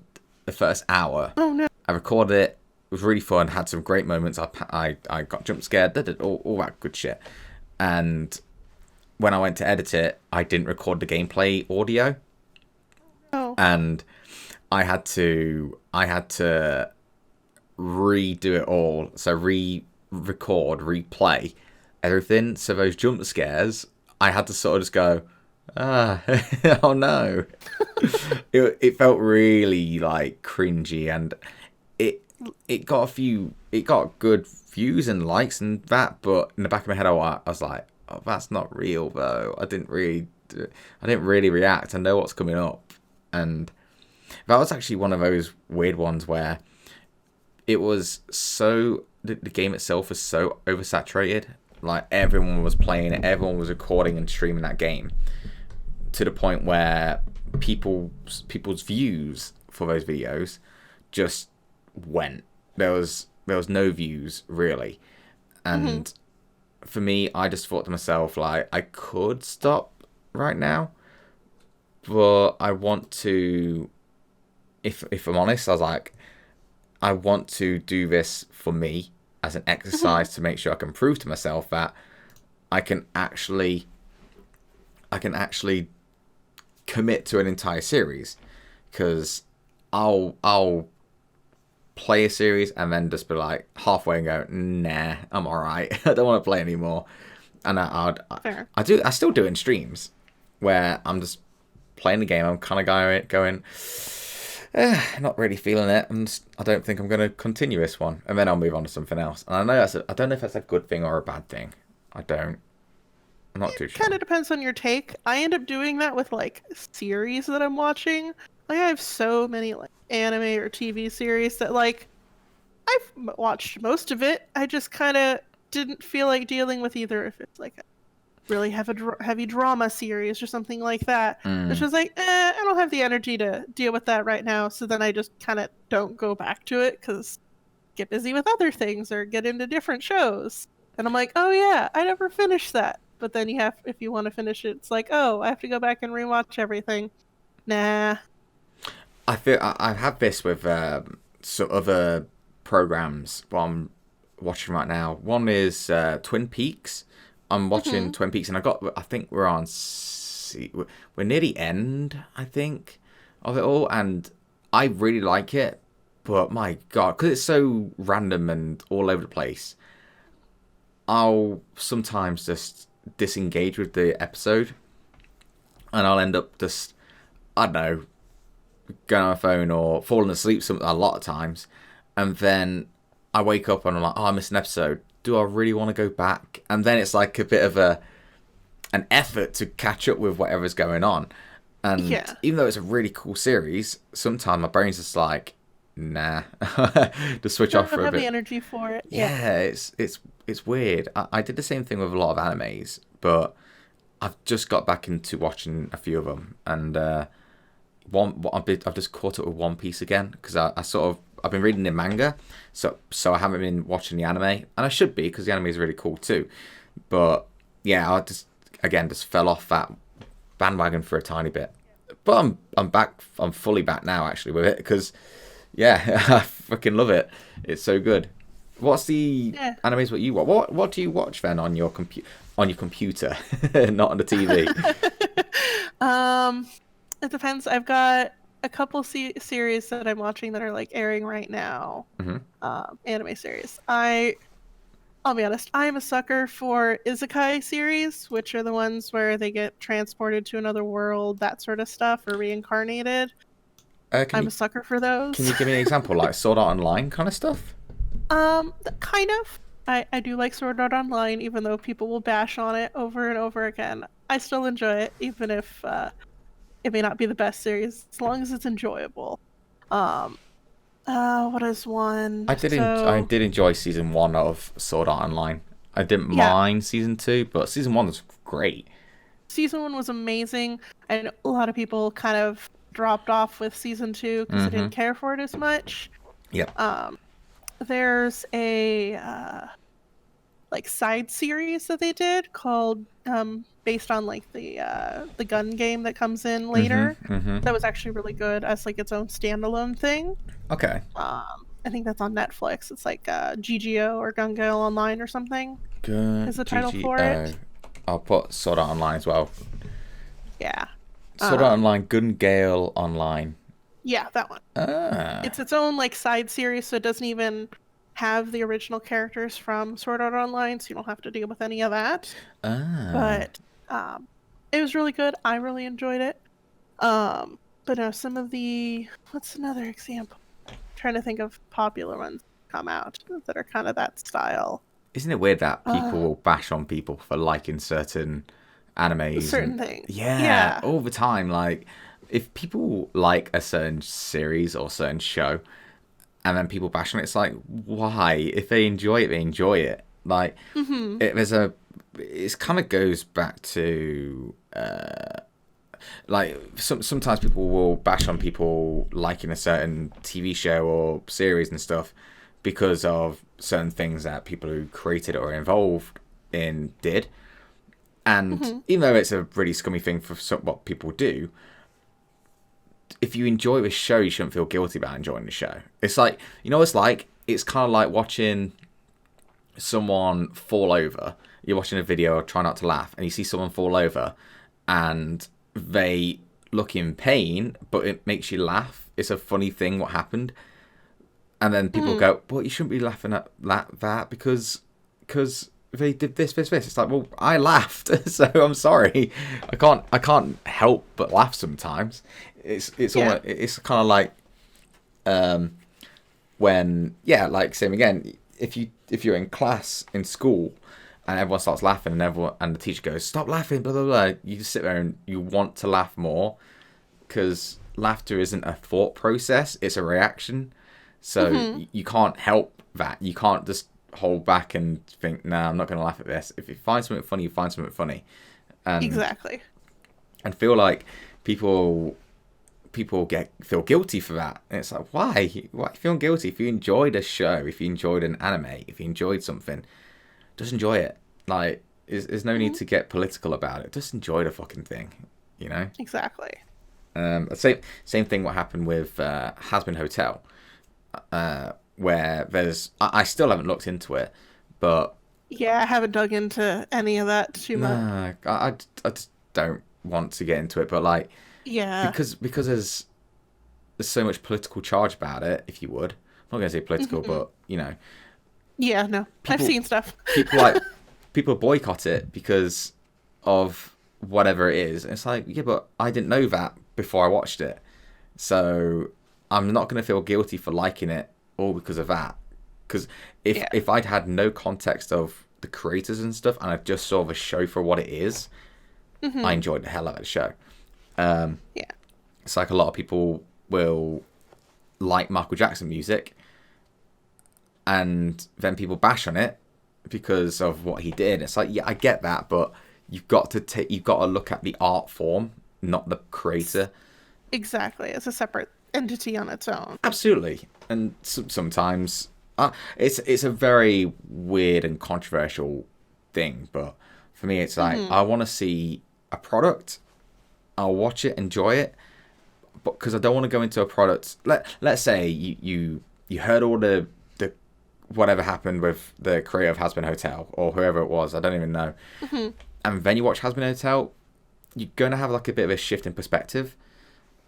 the first hour. Oh no! I recorded it. It was really fun. Had some great moments. I got jump scared. Did all that good shit. And when I went to edit it, I didn't record the gameplay audio. Oh. And I had to redo it all. So re-record, replay everything. So those jump scares, I had to sort of just go, oh no. It felt really like cringy, and it got good views and likes and that, but in the back of my head I was like, oh, that's not real though. I didn't really react. I know what's coming up. And that was actually one of those weird ones where it was so, the game itself was so oversaturated. Like everyone was playing it, everyone was recording and streaming that game, to the point where people's views for those videos just went. There was there was no views really, and for me, I just thought to myself like I could stop right now, but I want to. If I'm honest, I was like, I want to do this for me as an exercise to make sure I can prove to myself that I can actually commit to an entire series, because I'll play a series and then just be like halfway and go, nah, I'm alright. I don't want to play anymore. And I still do it in streams where I'm just playing the game. I'm kind of going not really feeling it. I don't think I'm going to continue this one, and then I'll move on to something else. And I know I don't know if that's a good thing or a bad thing. I'm not too sure. It kind of depends on your take. I end up doing that with like series that I'm watching. Like I have so many like anime or TV series that like I've watched most of it. I just kind of didn't feel like dealing with either if it's like a really heavy drama series or something like that. It's just like, I don't have the energy to deal with that right now. So then I just kind of don't go back to it because get busy with other things or get into different shows. And I'm like, oh yeah, I never finished that. But then if you want to finish it, it's like, oh, I have to go back and rewatch everything. Nah. I feel I have this with some other programs what I'm watching right now. One is Twin Peaks. I'm watching Twin Peaks, and I think we're near the end, I think, of it all, and I really like it, but my God, because it's so random and all over the place, I'll sometimes just disengage with the episode, and I'll end up just, I don't know, going on my phone or falling asleep a lot of times, and then I wake up and I'm like, oh, I missed an episode. Do I really want to go back? And then it's like a bit of an effort to catch up with whatever's going on. And even though it's a really cool series, sometimes my brain's just like, nah, to switch off for a bit. I don't have the energy for it. Yeah, it's weird. I did the same thing with a lot of animes, but I've just got back into watching a few of them, and I've just caught up with One Piece again because I've been reading the manga, so I haven't been watching the anime, and I should be because the anime is really cool too. But yeah, I just fell off that bandwagon for a tiny bit. But I'm back. I'm fully back now actually with it because yeah, I fucking love it. It's so good. What's the animes what you watch? What do you watch then on your computer, not on the TV? It depends. I've got a couple series that I'm watching that are like airing right now. Anime series. I'll be honest, I am a sucker for isekai series, which are the ones where they get transported to another world, that sort of stuff, or reincarnated. I'm a sucker for those. Can you give me an example, like Sword Art Online kind of stuff? Kind of. I do like Sword Art Online, even though people will bash on it over and over again. I still enjoy it, even if it may not be the best series, as long as it's enjoyable. What is one? I did enjoy season 1 of Sword Art Online. I didn't mind season 2, but season 1 was great. Season 1 was amazing, and a lot of people kind of dropped off with season 2 because they didn't care for it as much. Yep. There's a like side series that they did called based on like the gun game that comes in later. That was actually really good as like its own standalone thing. Okay. I think that's on Netflix. It's like GGO or Gun Gale Online or something. Good. Is the title for it? I'll put Sword Art Online as well. Yeah. Sword Art Online, Gun Gale Online. Yeah, that one. It's its own like side series, so it doesn't even have the original characters from Sword Art Online, so you don't have to deal with any of that. But it was really good. I really enjoyed it. But no, some of what's another example? I'm trying to think of popular ones that come out that are kind of that style. Isn't it weird that people will bash on people for liking certain animes? Certain things. Yeah, all the time. Like, if people like a certain series or certain show, and then people bash on it, it's like, why? If they enjoy it, they enjoy it. Like, it kind of goes back to, like, sometimes people will bash on people liking a certain TV show or series and stuff, because of certain things that people who created or involved in did. And even though it's a really scummy thing for what people do, if you enjoy this show, you shouldn't feel guilty about enjoying the show. It's like, you know what it's like? It's kind of like watching someone fall over. You're watching a video, try not to laugh, and you see someone fall over, and they look in pain, but it makes you laugh. It's a funny thing what happened. And then people go, well, you shouldn't be laughing at that because they did this. It's like, well, I laughed, so I'm sorry. I can't help but laugh sometimes. It's almost, it's kind of like when like same again. If you're in class in school and everyone starts laughing and the teacher goes, stop laughing, blah blah blah. You just sit there and you want to laugh more because laughter isn't a thought process; it's a reaction. So you can't help that. You can't just hold back and think, nah, I'm not going to laugh at this. If you find something funny, you find something funny. Exactly. And feel like people feel guilty for that. And it's like, why are you feeling guilty? If you enjoyed a show, if you enjoyed an anime, if you enjoyed something, just enjoy it. Like, there's no need to get political about it. Just enjoy the fucking thing, you know? Exactly. Same thing what happened with Hazbin Hotel, where there's... I still haven't looked into it, but... Yeah, I haven't dug into any of that too much. I just don't want to get into it, but like... Yeah. Because there's so much political charge about it, if you would. I'm not going to say political, but, you know. Yeah, no. I've seen stuff. People boycott it because of whatever it is. And it's like, yeah, but I didn't know that before I watched it. So I'm not going to feel guilty for liking it all because of that. Because if I'd had no context of the creators and stuff and I just saw the show for what it is, I enjoyed the hell out of the show. It's like a lot of people will like Michael Jackson music and then people bash on it because of what he did. It's like, yeah, I get that, but you've got to look at the art form, not the creator. Exactly. It's a separate entity on its own. Absolutely. And sometimes it's a very weird and controversial thing, but for me it's like I want to see a product, I'll watch it, enjoy it, but because I don't want to go into a product. Let's say you heard all the whatever happened with the creator of Hazbin Hotel or whoever it was, I don't even know, and then you watch Hazbin Hotel, you're going to have like a bit of a shift in perspective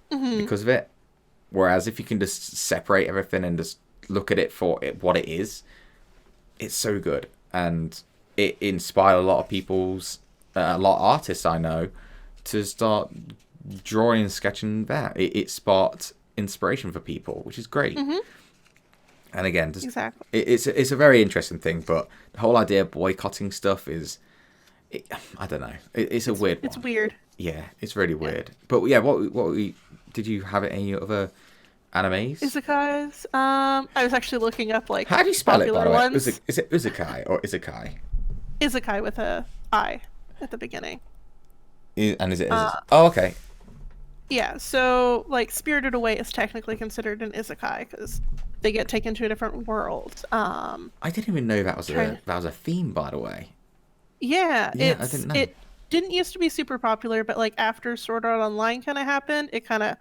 because of it. Whereas if you can just separate everything and just look at it for what it is, it's so good, and it inspired a lot of artists I know to start drawing and sketching that. It sparked inspiration for people, which is great. And again, just, exactly. It's a very interesting thing, but the whole idea of boycotting stuff is, I don't know. It's a weird one. It's weird. Yeah, it's really weird. But yeah, what did you have any other animes? Isekais. I was actually looking up like how do you spell it, by the way? ones. Is it Uzukai or Isekai? Isekai with a I at the beginning. And is it? Oh, okay. Yeah, so like Spirited Away is technically considered an isekai because they get taken to a different world. I didn't even know that was a theme, by the way. Yeah, I didn't know. It didn't used to be super popular, but like after Sword Art Online kind of happened, it kind of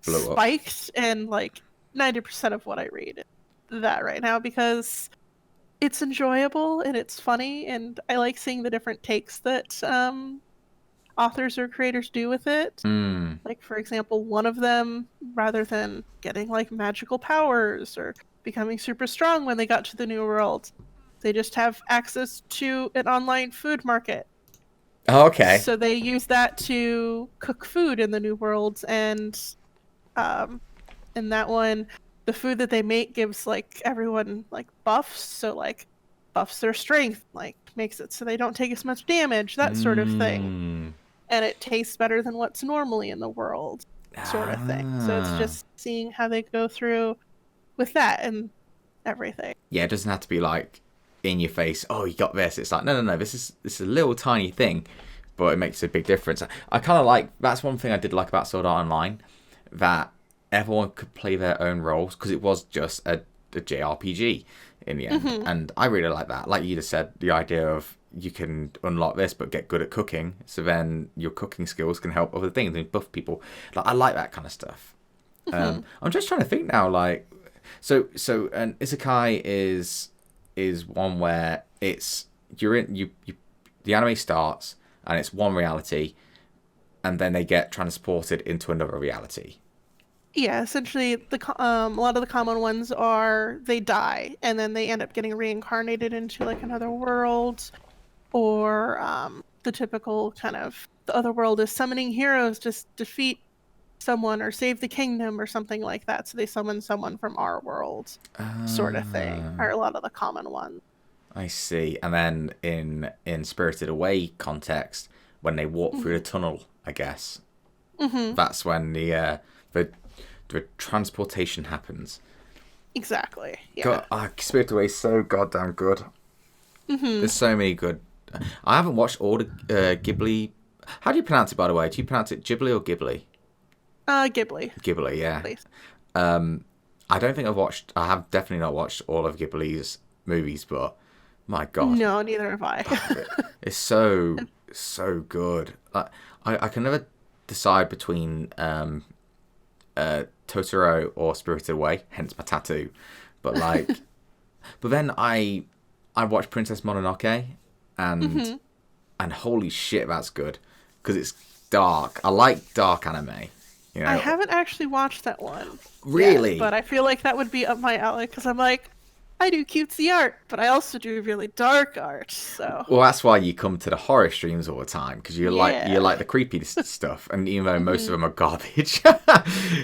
spiked, and like 90% of what I read is that right now because it's enjoyable and it's funny, and I like seeing the different takes that authors or creators do with it. Like, for example, one of them, rather than getting like magical powers or becoming super strong when they got to the new world, they just have access to an online food market. Oh, okay. So they use that to cook food in the new worlds, and in that one, the food that they make gives like everyone like buffs, so like buffs their strength, like makes it so they don't take as much damage, that sort of thing. And it tastes better than what's normally in the world, sort of thing. So it's just seeing how they go through with that and everything. Yeah, it doesn't have to be like in your face, oh, you got this. It's like, no, this is a little tiny thing, but it makes a big difference. I kind of like, that's one thing I did like about Sword Art Online, that everyone could play their own roles, because it was just a a JRPG in the end. And I really like that. Like you just said, the idea of you can unlock this but get good at cooking, so then your cooking skills can help other things and buff people. Like, I like that kind of stuff. I'm just trying to think now, like, so an isekai is one where it's the anime starts and it's one reality, and then they get transported into another reality. Yeah, essentially, a lot of the common ones are they die and then they end up getting reincarnated into like another world, or the typical kind of the other world is summoning heroes to defeat someone or save the kingdom or something like that. So they summon someone from our world, sort of thing, are a lot of the common ones. I see. And then in Spirited Away context, when they walk through the tunnel, I guess that's when the transportation happens. Exactly. Yeah. God, Spirited Away is so goddamn good. There's so many good. I haven't watched all the Ghibli. How do you pronounce it, by the way? Do you pronounce it Ghibli or Ghibli? Ghibli. Ghibli, yeah. I don't think I have definitely not watched all of Ghibli's movies, but my God. No, neither have I. It's so good. I can never decide between Totoro or Spirited Away, hence my tattoo. But like, but then I watched Princess Mononoke, and holy shit, that's good because it's dark. I like dark anime. You know? I haven't actually watched that one. Really? Yet, but I feel like that would be up my alley because I'm like, I do cutesy art, but I also do really dark art. So. Well, that's why you come to the horror streams all the time, because you like the creepy stuff, and even though most of them are garbage,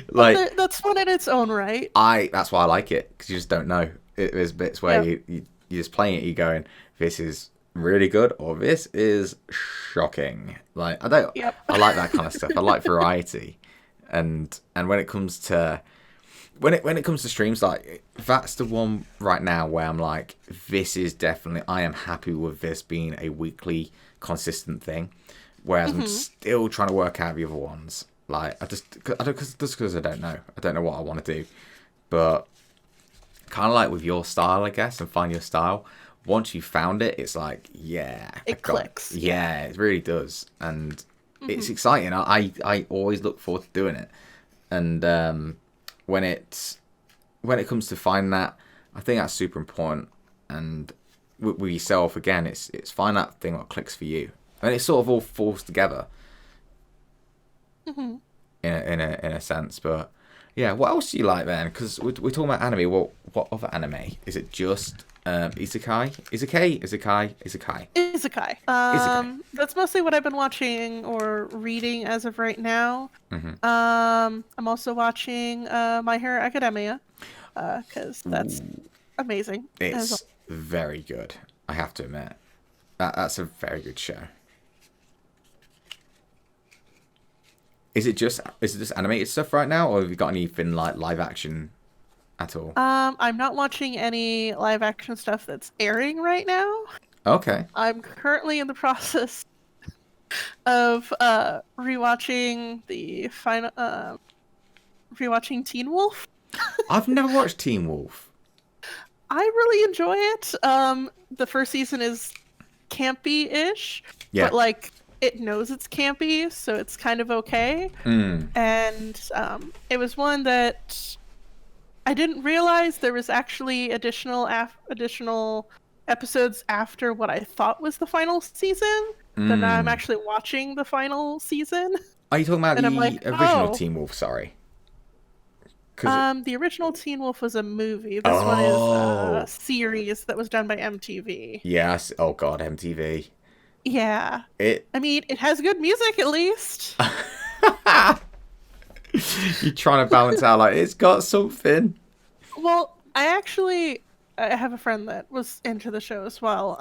like that's fun in its own right. That's why I like it, because you just don't know. There's bits where you just playing it, you going, this is really good or this is shocking. Like I like that kind of stuff. I like variety, and when it comes to when it comes to streams, like that's the one right now where I'm like, this is definitely, I am happy with this being a weekly consistent thing, whereas I'm still trying to work out the other ones. Like because I don't know what I want to do, but kind of like with your style, I guess, and find your style. Once you found it, it's like, it clicks. Yeah, it really does, and it's exciting. I always look forward to doing it, and when it comes to finding that, I think that's super important. And with yourself, again, it's find that thing that clicks for you, and it sort of all falls together in a sense. But yeah, what else do you like then? Because we're talking about anime. What other anime? Is it just isekai? Isekai. That's mostly what I've been watching or reading as of right now. I'm also watching My Hero Academia because that's amazing. It's very good, I have to admit. That's a very good show. Is it just animated stuff right now, or have you got anything like live action at all? I'm not watching any live action stuff that's airing right now. Okay. I'm currently in the process of rewatching Teen Wolf. I've never watched Teen Wolf. I really enjoy it. The first season is campy-ish, but like it knows it's campy, so it's kind of okay. And it was one that I didn't realize there was actually additional episodes after what I thought was the final season. But now I'm actually watching the final season. Are you talking about the original Teen Wolf? Sorry. The original Teen Wolf was a movie. This one is a series that was done by MTV. Yes. Oh God, MTV. Yeah. I mean, it has good music at least. You're trying to balance out like it's got something. Well, I have a friend that was into the show as well.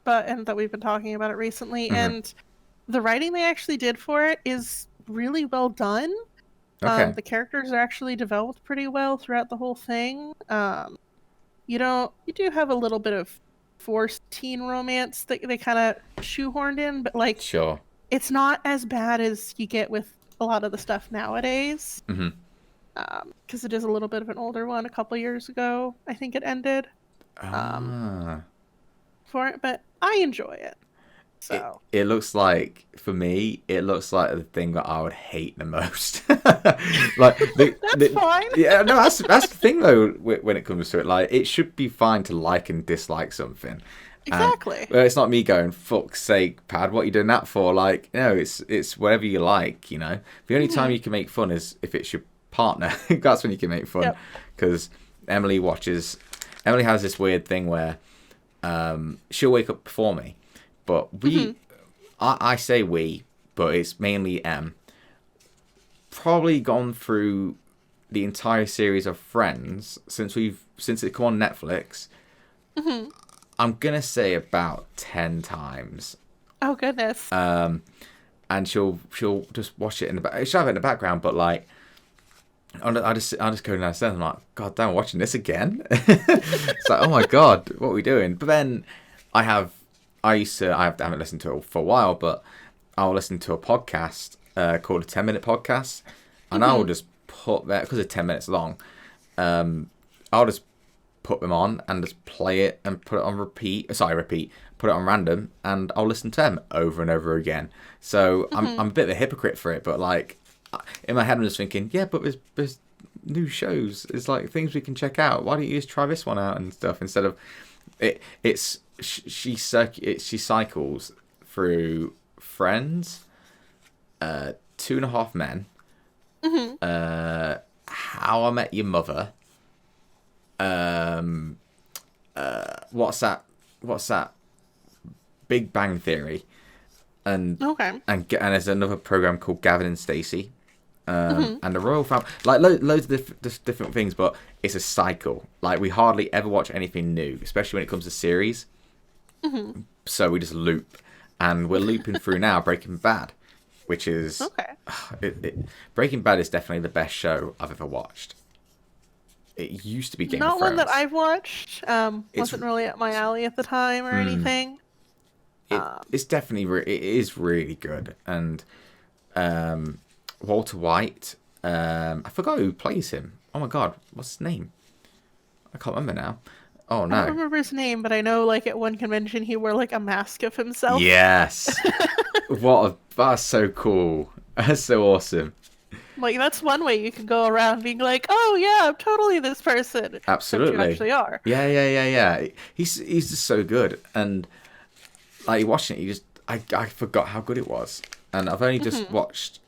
And that we've been talking about it recently, and the writing they actually did for it is really well done. Okay. The characters are actually developed pretty well throughout the whole thing. You do have a little bit of forced teen romance that they kind of shoehorned in, but like, sure, it's not as bad as you get with a lot of the stuff nowadays. because it is a little bit of an older one. A couple years ago, I think it ended. For it, but I enjoy it. So it looks like, for me, it looks like the thing that I would hate the most. Like that's fine. Yeah, no, that's the thing though. When it comes to it, like, it should be fine to like and dislike something. Exactly. Well, it's not me going, fuck's sake, Pad, what are you doing that for? Like, no, it's whatever you like, you know. The only time you can make fun is if it's your partner. That's when you can make fun. Because Emily has this weird thing where she'll wake up before me. But I say we, but it's mainly Em. Probably gone through the entire series of Friends since it come on Netflix. I'm gonna say about 10 times. Oh goodness. And she'll just watch it in the back. She'll have it in the background, but like, I just go downstairs and I'm like, God damn, watching this again. It's like, oh my God, what are we doing? But then I haven't listened to it for a while, but I'll listen to a podcast called a 10-minute podcast, and I will just put that, because it's 10 minutes long. I'll just put them on and just play it and put it on repeat. Put it on random, and I'll listen to them over and over again. So I'm a bit of a hypocrite for it, but like, in my head I'm just thinking, yeah, but there's new shows. It's like things we can check out. Why don't you just try this one out and stuff instead of it? She cycles through Friends, 2.5 Men, How I Met Your Mother, what's that? Big Bang Theory, and there's another program called Gavin and Stacey, and the Royal Family, like loads of different things, but it's a cycle. Like, we hardly ever watch anything new, especially when it comes to series. So we just loop, and we're looping through now Breaking Bad, which is Breaking Bad is definitely the best show I've ever watched. It used to be Game of Thrones. Not one that I've watched. Wasn't really up my alley at the time or anything. It's definitely it is really good, and Walter White. I forgot who plays him. Oh my God, what's his name? I can't remember now. Oh no, I don't remember his name, but I know, like, at one convention he wore like a mask of himself. Yes. That's so cool. That's so awesome. Like, that's one way you can go around being like, oh yeah, I'm totally this person. Absolutely. Except you actually are. Yeah. He's just so good, and like, watching it, I forgot how good it was, and I've only just watched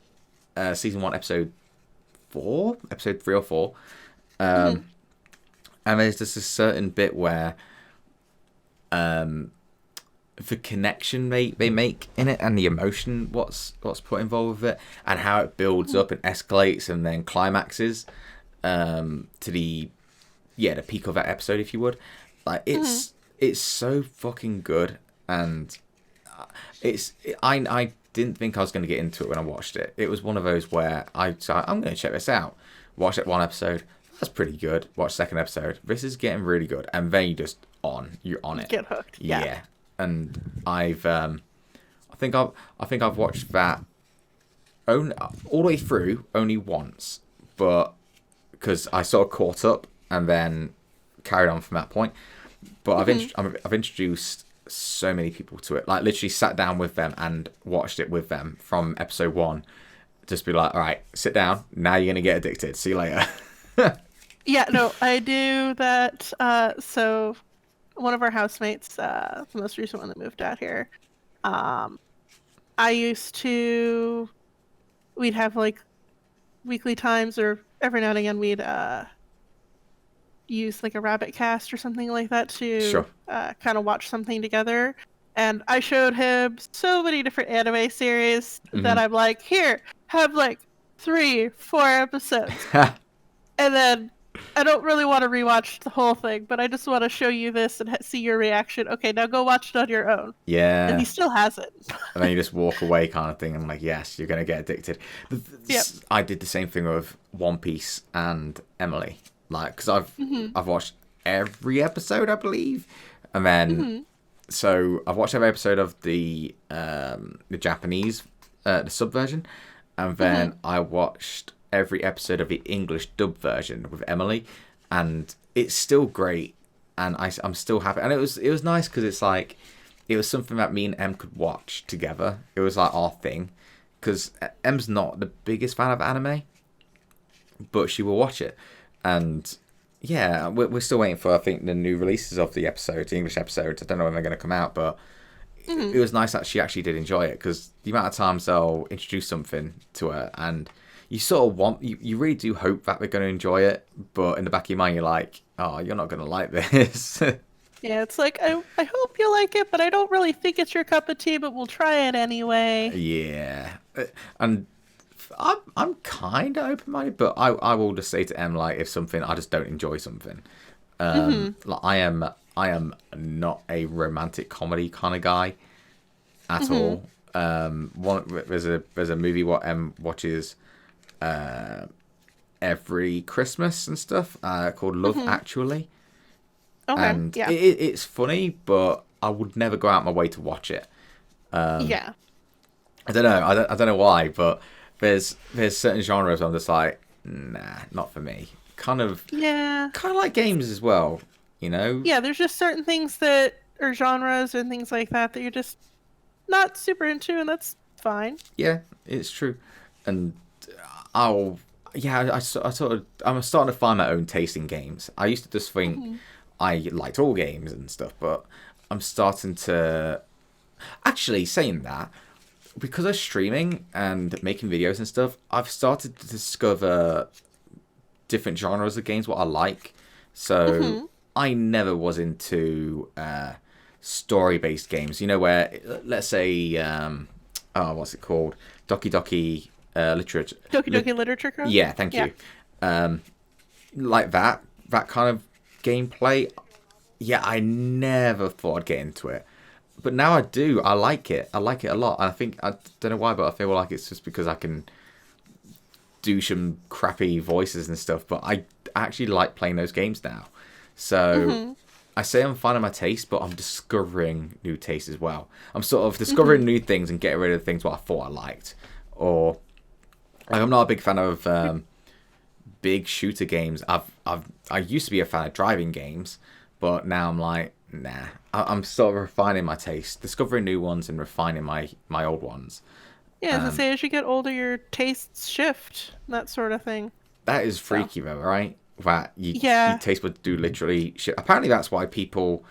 season 1, episode 3 or 4, and there's just a certain bit where the connection they make in it, and the emotion what's put involved with it, and how it builds up and escalates and then climaxes to the peak of that episode, if you would. Like, it's so fucking good, and I didn't think I was going to get into it when I watched it. It was one of those where I'm going to check this out. Watch that one episode. That's pretty good. Watch second episode. This is getting really good, and then you're on it. Get hooked. Yeah. And I think I've watched that all the way through only once, but because I sort of caught up and then carried on from that point. But I've introduced so many people to it. Like, literally sat down with them and watched it with them from episode 1. Just be like, all right, sit down. Now you're gonna get addicted. See you later. Yeah, no, I do that. So one of our housemates, the most recent one that moved out here, we'd have like weekly times, or every now and again we'd use like a rabbit cast or something like that to kind of watch something together. And I showed him so many different anime series that I'm like, here, have like 3-4 episodes. And then I don't really want to rewatch the whole thing, but I just want to show you this and see your reaction. Okay, now go watch it on your own. Yeah. And he still hasn't. And then you just walk away kind of thing. I'm like, yes, you're going to get addicted. I did the same thing with One Piece and Emily. Like, because I've watched every episode, I believe. And then, so I've watched every episode of the Japanese, the sub version. And then I watched every episode of the English dub version with Emily, and it's still great, and I'm still happy. And it was nice because it's like it was something that me and Em could watch together. It was like our thing, because Em's not the biggest fan of anime, but she will watch it, and yeah, we're still waiting for, I think, the new releases of the episodes, the English episodes. I don't know when they're going to come out, but it was nice that she actually did enjoy it, because the amount of times they'll introduce something to her and you sort of you really do hope that they're going to enjoy it, but in the back of your mind you're like, oh, you're not going to like this. Yeah, it's like, I hope you like it, but I don't really think it's your cup of tea, but we'll try it anyway. Yeah. And I'm kind of open-minded, but I will just say to Em, like, if something, I just don't enjoy something. Like, I am not a romantic comedy kind of guy at all. There's a movie what Em watches every Christmas and stuff called Love Actually. Okay, and yeah. it's funny, but I would never go out my way to watch it. Yeah. I don't know. I don't know why, but there's certain genres I'm just like, nah, not for me. Kind of like games as well, you know? Yeah, there's just certain things that are genres and things like that you're just not super into, and that's fine. Yeah, it's true. And I'm starting to find my own taste in games. I used to just think I liked all games and stuff, but I'm starting to... Actually, saying that, because of streaming and making videos and stuff, I've started to discover different genres of games, what I like. So I never was into story-based games. You know, where, let's say, what's it called? Doki Doki Literature. Doki Doki Literature Club? Yeah, thank you. Like that kind of gameplay. Yeah, I never thought I'd get into it. But now I do. I like it. I like it a lot. I think, I don't know why, but I feel like it's just because I can do some crappy voices and stuff. But I actually like playing those games now. So I say I'm finding my taste, but I'm discovering new tastes as well. I'm sort of discovering new things and getting rid of things what I thought I liked. Or like, I'm not a big fan of big shooter games. I used to be a fan of driving games, but now I'm like, nah. I'm sort of refining my taste, discovering new ones and refining my old ones. Yeah, as I say, as you get older, your tastes shift, that sort of thing. That is freaky, though, right? That your taste would do literally shit. Apparently, that's why people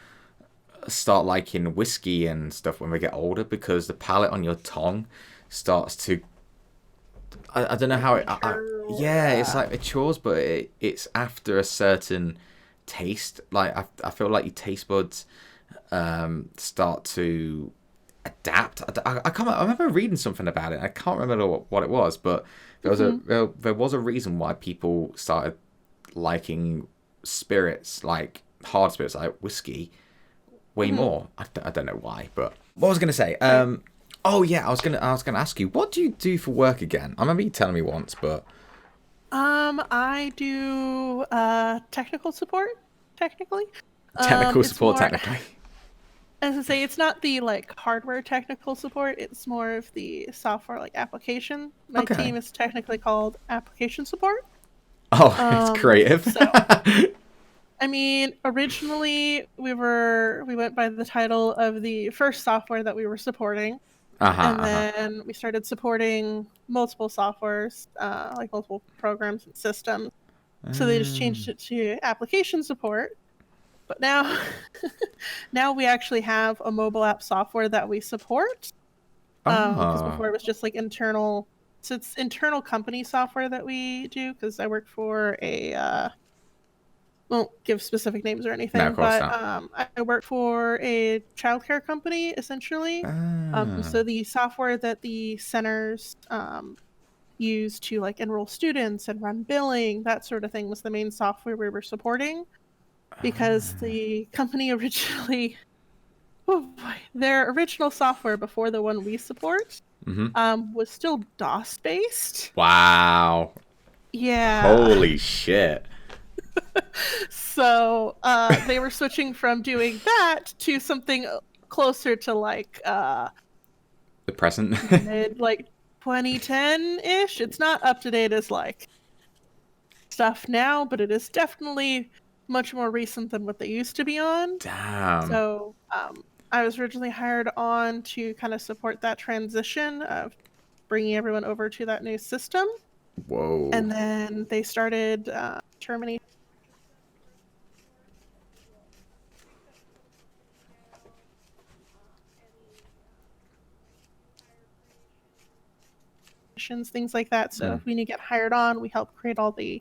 start liking whiskey and stuff when they get older, because the palate on your tongue starts to... I don't know how it... it's like matures, but it's after a certain taste. Like, I feel like your taste buds start to adapt. I can't... I remember reading something about it. I can't remember what it was, but there was a reason why people started liking spirits, like hard spirits, like whiskey, way more. I don't know why, but what was I going to say? Oh yeah, I was gonna ask you, what do you do for work again? I remember you telling me once, but I do technical support, technically. Technical support, technically. As I say, it's not the like hardware technical support. It's more of the software, like application. My team is technically called application support. Oh, it's creative. So, I mean, originally we went by the title of the first software that we were supporting. And then we started supporting multiple softwares, like multiple programs and systems. So they just changed it to application support. But now, now we actually have a mobile app software that we support. Because before it was just like internal. So it's internal company software that we do, because I work for a... won't give specific names or anything, no, of course not. I work for a childcare company, essentially. So the software that the centers use to like enroll students and run billing, that sort of thing, was the main software we were supporting, because the company originally, their original software before the one we support was still DOS based. Wow. Yeah. Holy shit. So they were switching from doing that to something closer to like the present, like 2010-ish. It's not up to date as like stuff now, but it is definitely much more recent than what they used to be on. Damn. So I was originally hired on to kind of support that transition of bringing everyone over to that new system. Whoa. And then they started terminating things like that. So when you get hired on, we help create all the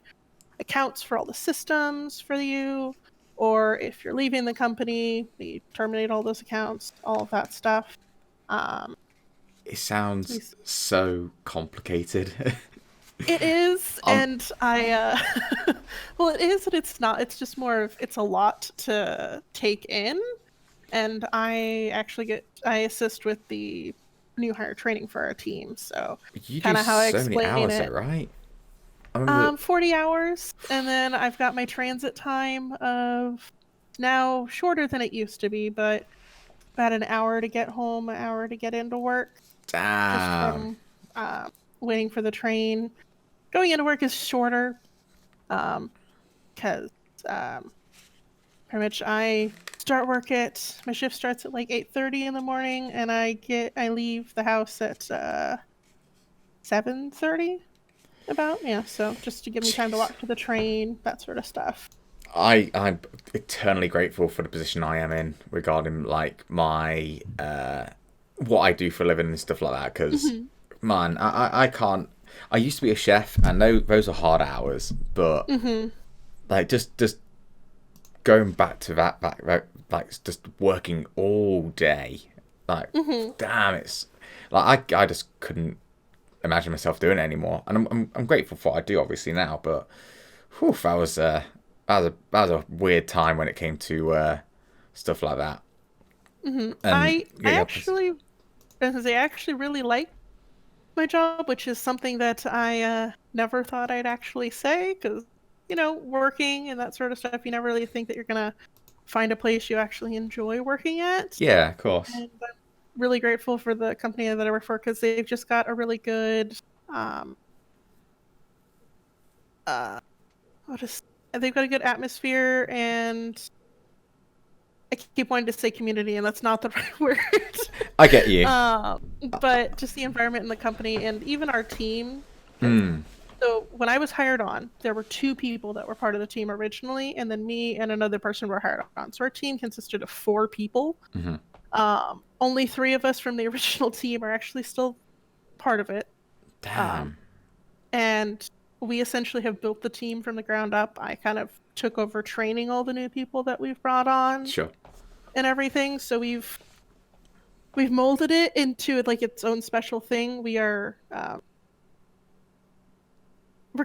accounts for all the systems for you. Or if you're leaving the company, we terminate all those accounts, all of that stuff. It sounds so complicated. It is, and I, well, it is, and it's not. It's just more of, it's a lot to take in. And I actually assist with the new hire training for our team. So You do kind of how I so many explain hours, it. though, right? I remember 40 hours, and then I've got my transit time of now shorter than it used to be, but about an hour to get home, an hour to get into work. Just damn. from waiting for the train. Going into work is shorter, because pretty much I start work at, my shift starts at like 8:30 in the morning, and I leave the house at 7:30. About, yeah, so just to give me time to walk to the train, that sort of stuff. I'm eternally grateful for the position I am in regarding like my what I do for a living and stuff like that. Because man, I can't. I used to be a chef, and those are hard hours. But like just going back to that, like just working all day, like damn, it's like I just couldn't imagine myself doing it anymore. And I'm grateful for what I do obviously now, but whew, that was a weird time when it came to stuff like that. And I actually really like my job, which is something that I never thought I'd actually say, because working and that sort of stuff, you never really think that you're gonna find a place you actually enjoy working at. yeah, of course. And I'm really grateful for the company that I work for, because they've just got a really good they've got a good atmosphere, and I keep wanting to say community, and that's not the right word. I get you. But just the environment in the company, and even our team. So when I was hired on, there were 2 people that were part of the team originally, and then me and another person were hired on. So our team consisted of 4 people. Only 3 of us from the original team are actually still part of it. Damn. And we essentially have built the team from the ground up. I kind of took over training all the new people that we've brought on. Sure. And everything. So we've molded it into like its own special thing. We're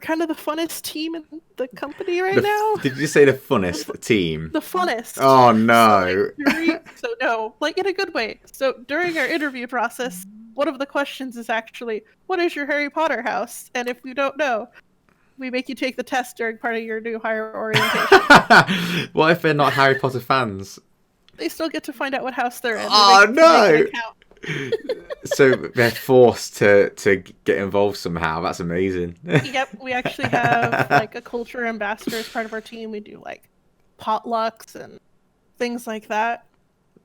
kind of the funnest team in the company right now. Did you say the funnest team? The funnest. Oh no. So no, like in a good way. So during our interview process, one of the questions is actually, what is your Harry Potter house? And if you don't know, we make you take the test during part of your new hire orientation. What if they're not Harry Potter fans? They still get to find out what house they're in. Oh no! So they're forced to get involved somehow. That's amazing. Yep, we actually have like a culture ambassador as part of our team. We do like potlucks and things like that.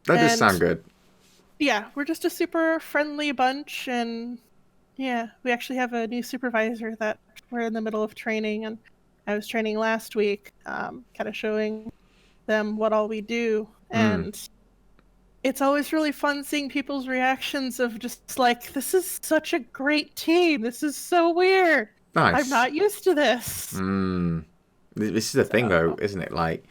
That does sound good. Yeah, we're just a super friendly bunch, and yeah, we actually have a new supervisor that we're in the middle of training, and I was training last week, kind of showing them what all we do, and it's always really fun seeing people's reactions of just like, this is such a great team. This is so weird. Nice. I'm not used to this. This is the thing, though, isn't it? Like,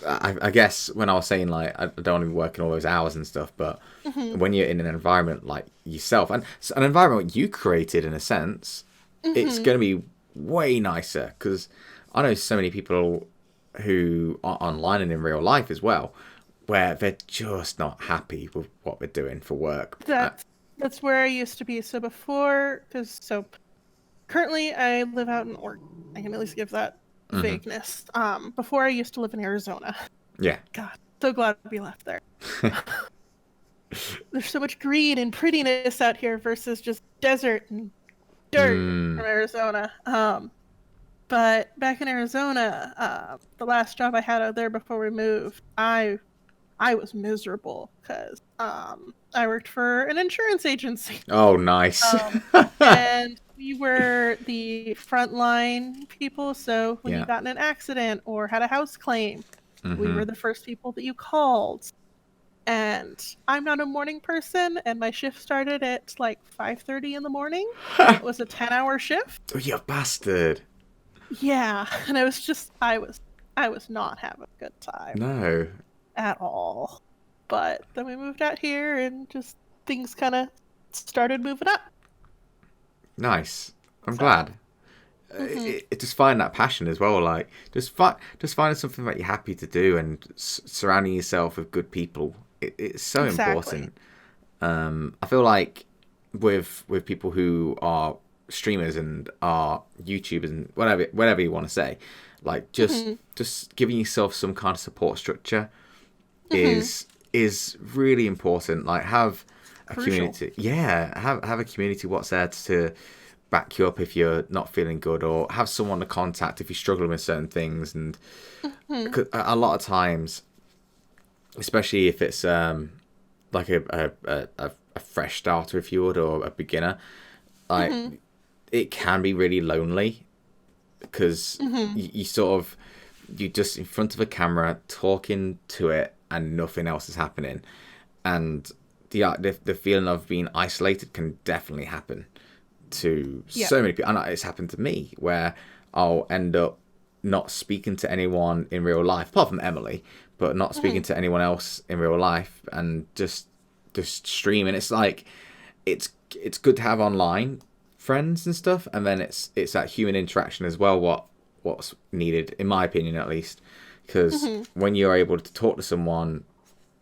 I guess when I was saying, like, I don't want to be working all those hours and stuff, but when you're in an environment like yourself, and an environment you created in a sense, it's going to be way nicer, because I know so many people who are online and in real life as well, where they're just not happy with what they're doing for work. That's where I used to be. So currently I live out in Oregon. I can at least give that vagueness. Before I used to live in Arizona. Yeah. God, so glad we left there. there's so much green and prettiness out here versus just desert and dirt from Arizona. But back in Arizona, the last job I had out there before we moved, I was miserable because I worked for an insurance agency. Oh, nice. And we were the frontline people. So when you got in an accident or had a house claim, we were the first people that you called. And I'm not a morning person, and my shift started at like 5:30 in the morning. It was a 10-hour shift. Oh, you bastard. Yeah, and I was not having a good time. No. At all. But then we moved out here and just things kind of started moving up. Nice. I'm glad. It just find that passion as well. Like just finding something that you're happy to do and surrounding yourself with good people. It's so important. I feel like with people who are streamers and are YouTubers and whatever you want to say, like just giving yourself some kind of support structure is really important. Like have a community. Yeah, have a community what's there to back you up if you're not feeling good, or have someone to contact if you're struggling with certain things. And a lot of times, especially if it's like a fresh starter, if you would, or a beginner, like it can be really lonely because you sort of you're just in front of a camera talking to it and nothing else is happening, and the feeling of being isolated can definitely happen to so many people. And it's happened to me where I'll end up not speaking to anyone in real life apart from Emily, but not speaking to anyone else in real life and just streaming. It's like it's good to have online friends and stuff, and then it's that human interaction as well what's needed, in my opinion at least, because when you're able to talk to someone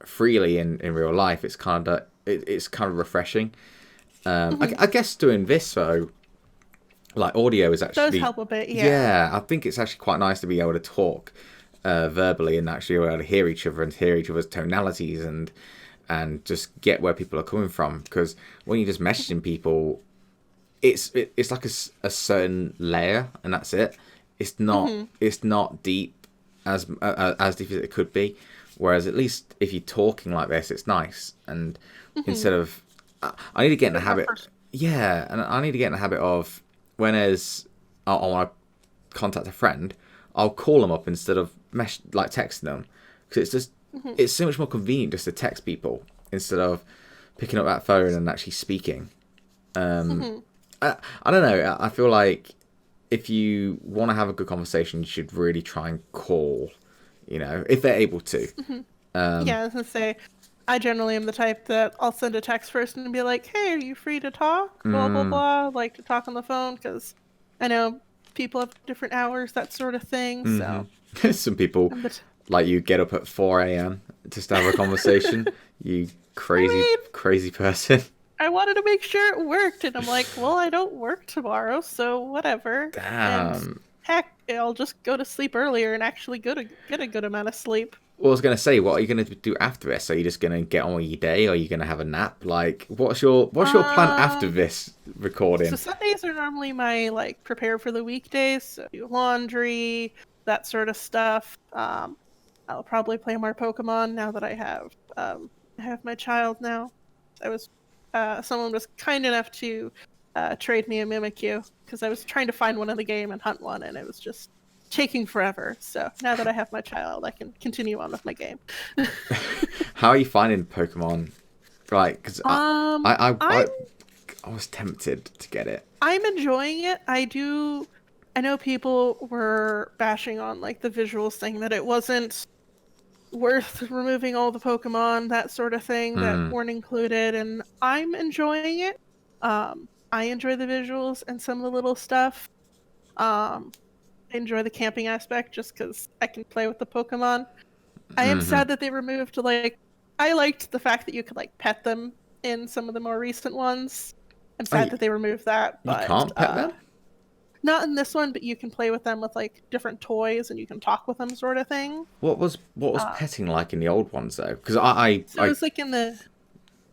freely in real life, it's kind of refreshing. I guess doing this though, like audio is actually does help a bit. Yeah, I think it's actually quite nice to be able to talk verbally and actually be able to hear each other and hear each other's tonalities and just get where people are coming from. Because when you're just messaging people, it's like a certain layer and that's it. It's not deep as deep as it could be. Whereas at least if you're talking like this, it's nice. And instead of, I need to get in the habit. Yeah, and I need to get in the habit of when I want to contact a friend, I'll call them up instead of texting them, because it's just it's so much more convenient just to text people instead of picking up that phone and actually speaking. I don't know. I feel like if you want to have a good conversation, you should really try and call. You know, if they're able to. Yeah, I was gonna say, I generally am the type that I'll send a text first and be like, "Hey, are you free to talk?" Blah blah blah. Like to talk on the phone because I know people have different hours, that sort of thing. So some people like you get up at 4 a.m. just to have a conversation. You crazy person. I wanted to make sure it worked, and I'm like, well, I don't work tomorrow, so whatever. Damn. And heck, I'll just go to sleep earlier and actually get a good amount of sleep. Well, I was going to say, what are you going to do after this? Are you just going to get on with your day, or are you going to have a nap? Like, what's your plan after this recording? So Sundays are normally my prepare for the weekdays, so do laundry, that sort of stuff. I'll probably play more Pokemon now that I have my child now. Someone was kind enough to trade me a Mimikyu because I was trying to find one in the game and hunt one, and it was just taking forever. So now that I have my child, I can continue on with my game. How are you finding Pokemon? Like, because I was tempted to get it. I'm enjoying it. I know people were bashing on the visuals, saying that it wasn't worth removing all the Pokemon, that sort of thing, that weren't included, and I'm enjoying it. I enjoy the visuals and some of the little stuff. I enjoy the camping aspect just because I can play with the Pokemon. I am sad that they removed I liked the fact that you could pet them in some of the more recent ones. I'm sad that they removed that. But you can't pet them? Not in this one, but you can play with them with different toys and you can talk with them, sort of thing. What was petting like in the old ones though? Because it was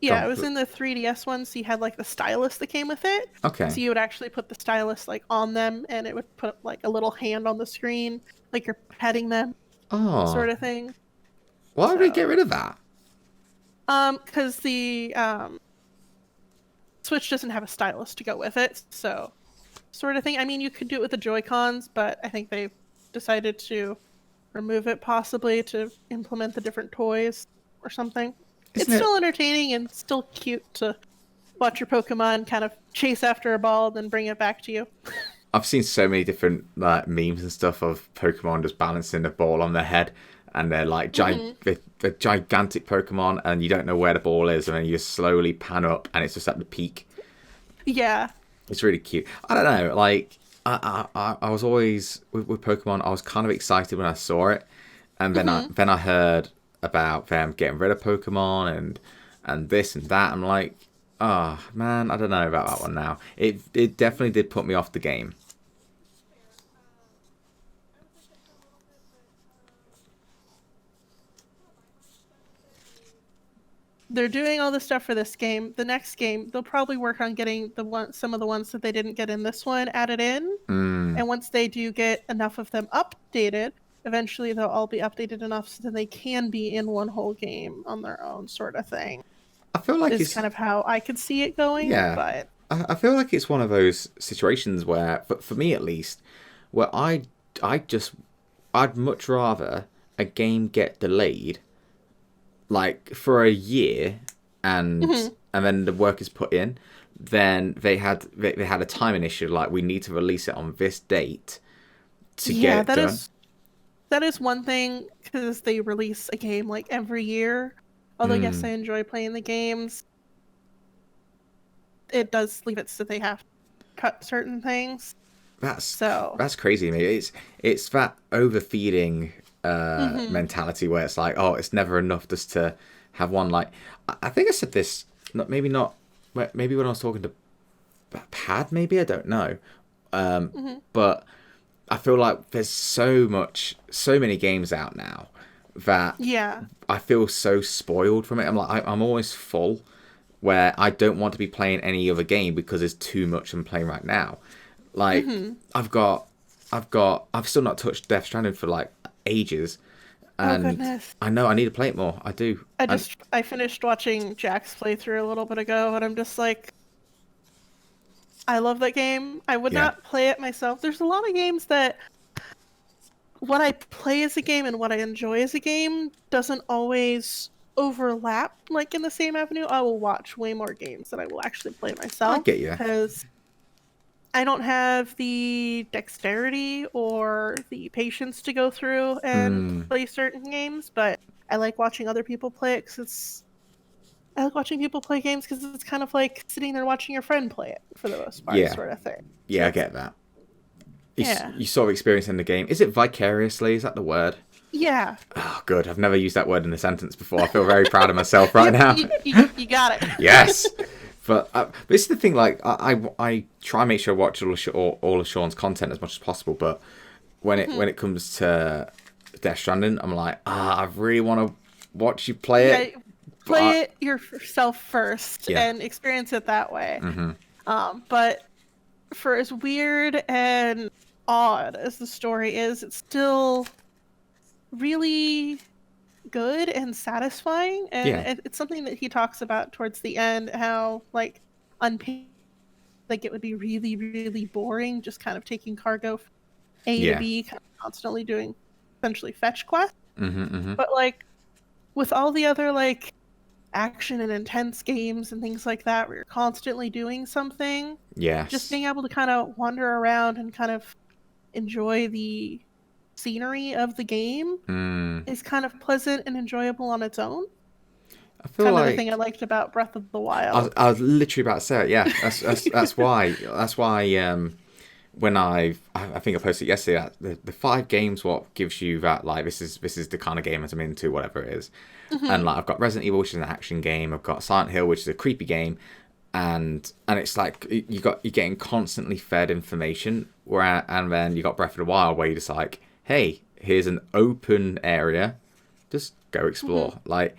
Yeah, it was in the 3DS one, so you had like the stylus that came with it. Okay. So you would actually put the stylus like on them, and it would put like a little hand on the screen, like you're petting them, Oh, sort of thing. why would we get So, rid of that? because the Switch doesn't have a stylus to go with it, so sort of thing. I mean, you could do it with the Joy-Cons, but I think they decided to remove it possibly to implement the different toys or something. Isn't It's it? still entertaining and still cute to watch your Pokemon kind of chase after a ball, then bring it back to you. I've seen so many different like memes and stuff of Pokemon just balancing the ball on their head, and they're like they're gigantic Pokemon, and you don't know where the ball is, and then you just slowly pan up, and it's just at the peak. Yeah. It's really cute. I don't know, like I was always with Pokemon. I was kind of excited when I saw it, and then I heard about them getting rid of Pokemon and this and that. I'm like, oh man, I don't know about that one now. It definitely did put me off the game. They're doing all this stuff for this game. The next game, they'll probably work on getting some of the ones that they didn't get in this one added in. And once they do get enough of them updated, eventually they'll all be updated enough so that they can be in one whole game on their own, sort of thing. I feel like It's kind of how I could see it going. yeah. But I feel like it's one of those situations where, for me at least, where I'd much rather a game get delayed, like for a year, and then the work is put in, then they had a timing issue, like we need to release it on this date to get it done. That is one thing, because they release a game like every year. Although yes, I enjoy playing the games. It does leave it so they have to cut certain things. That's crazy to me. It's that overfeeding mentality where it's like, oh, it's never enough just to have one. Like I think I said this, maybe when I was talking to Pad, maybe, I don't know, but I feel like there's so many games out now that I feel so spoiled from it. I'm like, I'm always full, where I don't want to be playing any other game because there's too much I'm playing right now. Like I've still not touched Death Stranding for like ages, and oh goodness. I know I need to play it more. I do. I finished watching Jack's playthrough a little bit ago, and I'm just like, I love that game. I would not play it myself. There's a lot of games that what I play as a game and what I enjoy as a game doesn't always overlap like in the same avenue. I will watch way more games than I will actually play myself. I get you. Because I don't have the dexterity or the patience to go through and play certain games, but I like watching other people play it because I like watching people play games because it's kind of like sitting there watching your friend play it for the most part, sort of thing. Yeah, I get that. You sort of experiencing the game. Is it vicariously? Is that the word? Yeah. Oh, good. I've never used that word in a sentence before. I feel very proud of myself right now. You got it. Yes. But this is the thing. Like, I try and make sure I watch all of Sean's content as much as possible. But when it comes to Death Stranding, I'm like, I really want to watch you play it. Play it yourself first and experience it that way. But for as weird and odd as the story is, it's still really good and satisfying, and it's something that he talks about towards the end, how like it would be really, really boring just kind of taking cargo from A to B, kind of constantly doing essentially fetch quests. But like with all the other like action and intense games and things like that where you're constantly doing something, just being able to kind of wander around and kind of enjoy the scenery of the game is kind of pleasant and enjoyable on its own. I feel kind like of the thing I liked about Breath of the Wild. I was literally about to say it. Yeah, that's why when I think I posted yesterday that the 5 games what gives you that, like, this is the kind of game that I'm into, whatever it is. And like I've got Resident Evil, which is an action game. I've got Silent Hill, which is a creepy game, and it's like you're getting constantly fed information. And then you got Breath of the Wild, where you're just like, hey, here's an open area, just go explore. Like,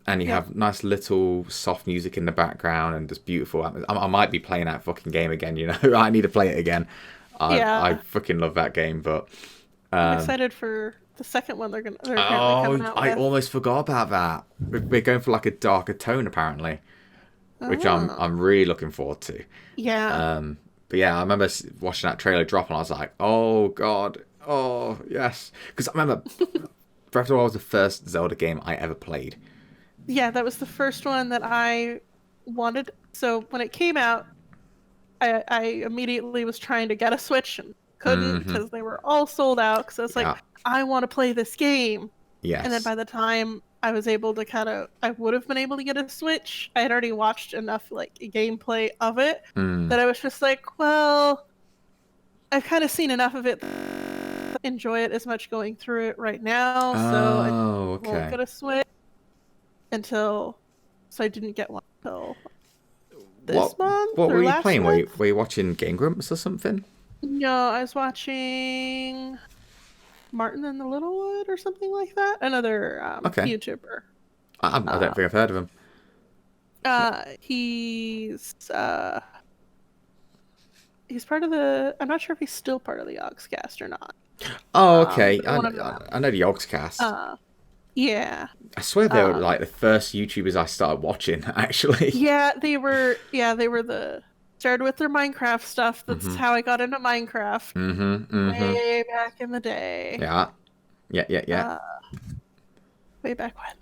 and you have nice little soft music in the background and just beautiful. I might be playing that fucking game again. You know, I need to play it again. I fucking love that game, but I'm excited for the second one they're apparently coming out I with. almost forgot about that. We're going for like a darker tone apparently, which I'm really looking forward to. Yeah. But yeah, I remember watching that trailer drop and I was like, oh god, oh yes, because I remember Breath of the Wild was the first Zelda game I ever played. Yeah, that was the first one that I wanted. So when it came out, I immediately was trying to get a Switch and couldn't because they were all sold out. Because I was like, I want to play this game. Yes. And then by the time I was able to I would have been able to get a Switch, I had already watched enough like gameplay of it that I was just like, well, I've kind of seen enough of it. Enjoy it as much going through it right now. So I won't get a Switch so I didn't get one until this month. What were you playing? Month? Were you watching Game Grumps or something? No, I was watching Martin and the Littlewood or something like that. Another YouTuber. I don't think I've heard of him. He's part of the. I'm not sure if he's still part of the Yogscast or not. Oh, okay. I know the Yogscast. Yeah. I swear they were like the first YouTubers I started watching, actually. Yeah, they were started with their Minecraft stuff. That's how I got into Minecraft. Way back in the day. Yeah. Way back when.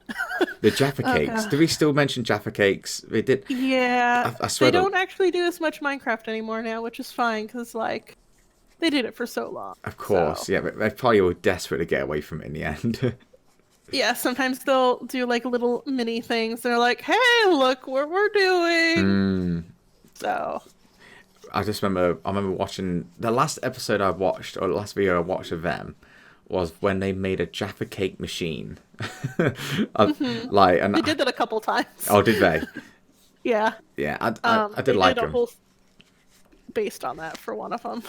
The Jaffa Cakes. Do we still mention Jaffa Cakes? They did. Yeah. I swear they don't actually do as much Minecraft anymore now, which is fine because like they did it for so long. Of course, yeah. But they probably were desperate to get away from it in the end. Yeah, sometimes they'll do like little mini things. They're like, "Hey, look what we're doing." So, I remember watching the last episode I watched, or the last video I watched of them, was when they made a Jaffa Cake machine. They did that a couple times. Oh, did they? Yeah. Yeah, I did like them. Whole based on that for one of them.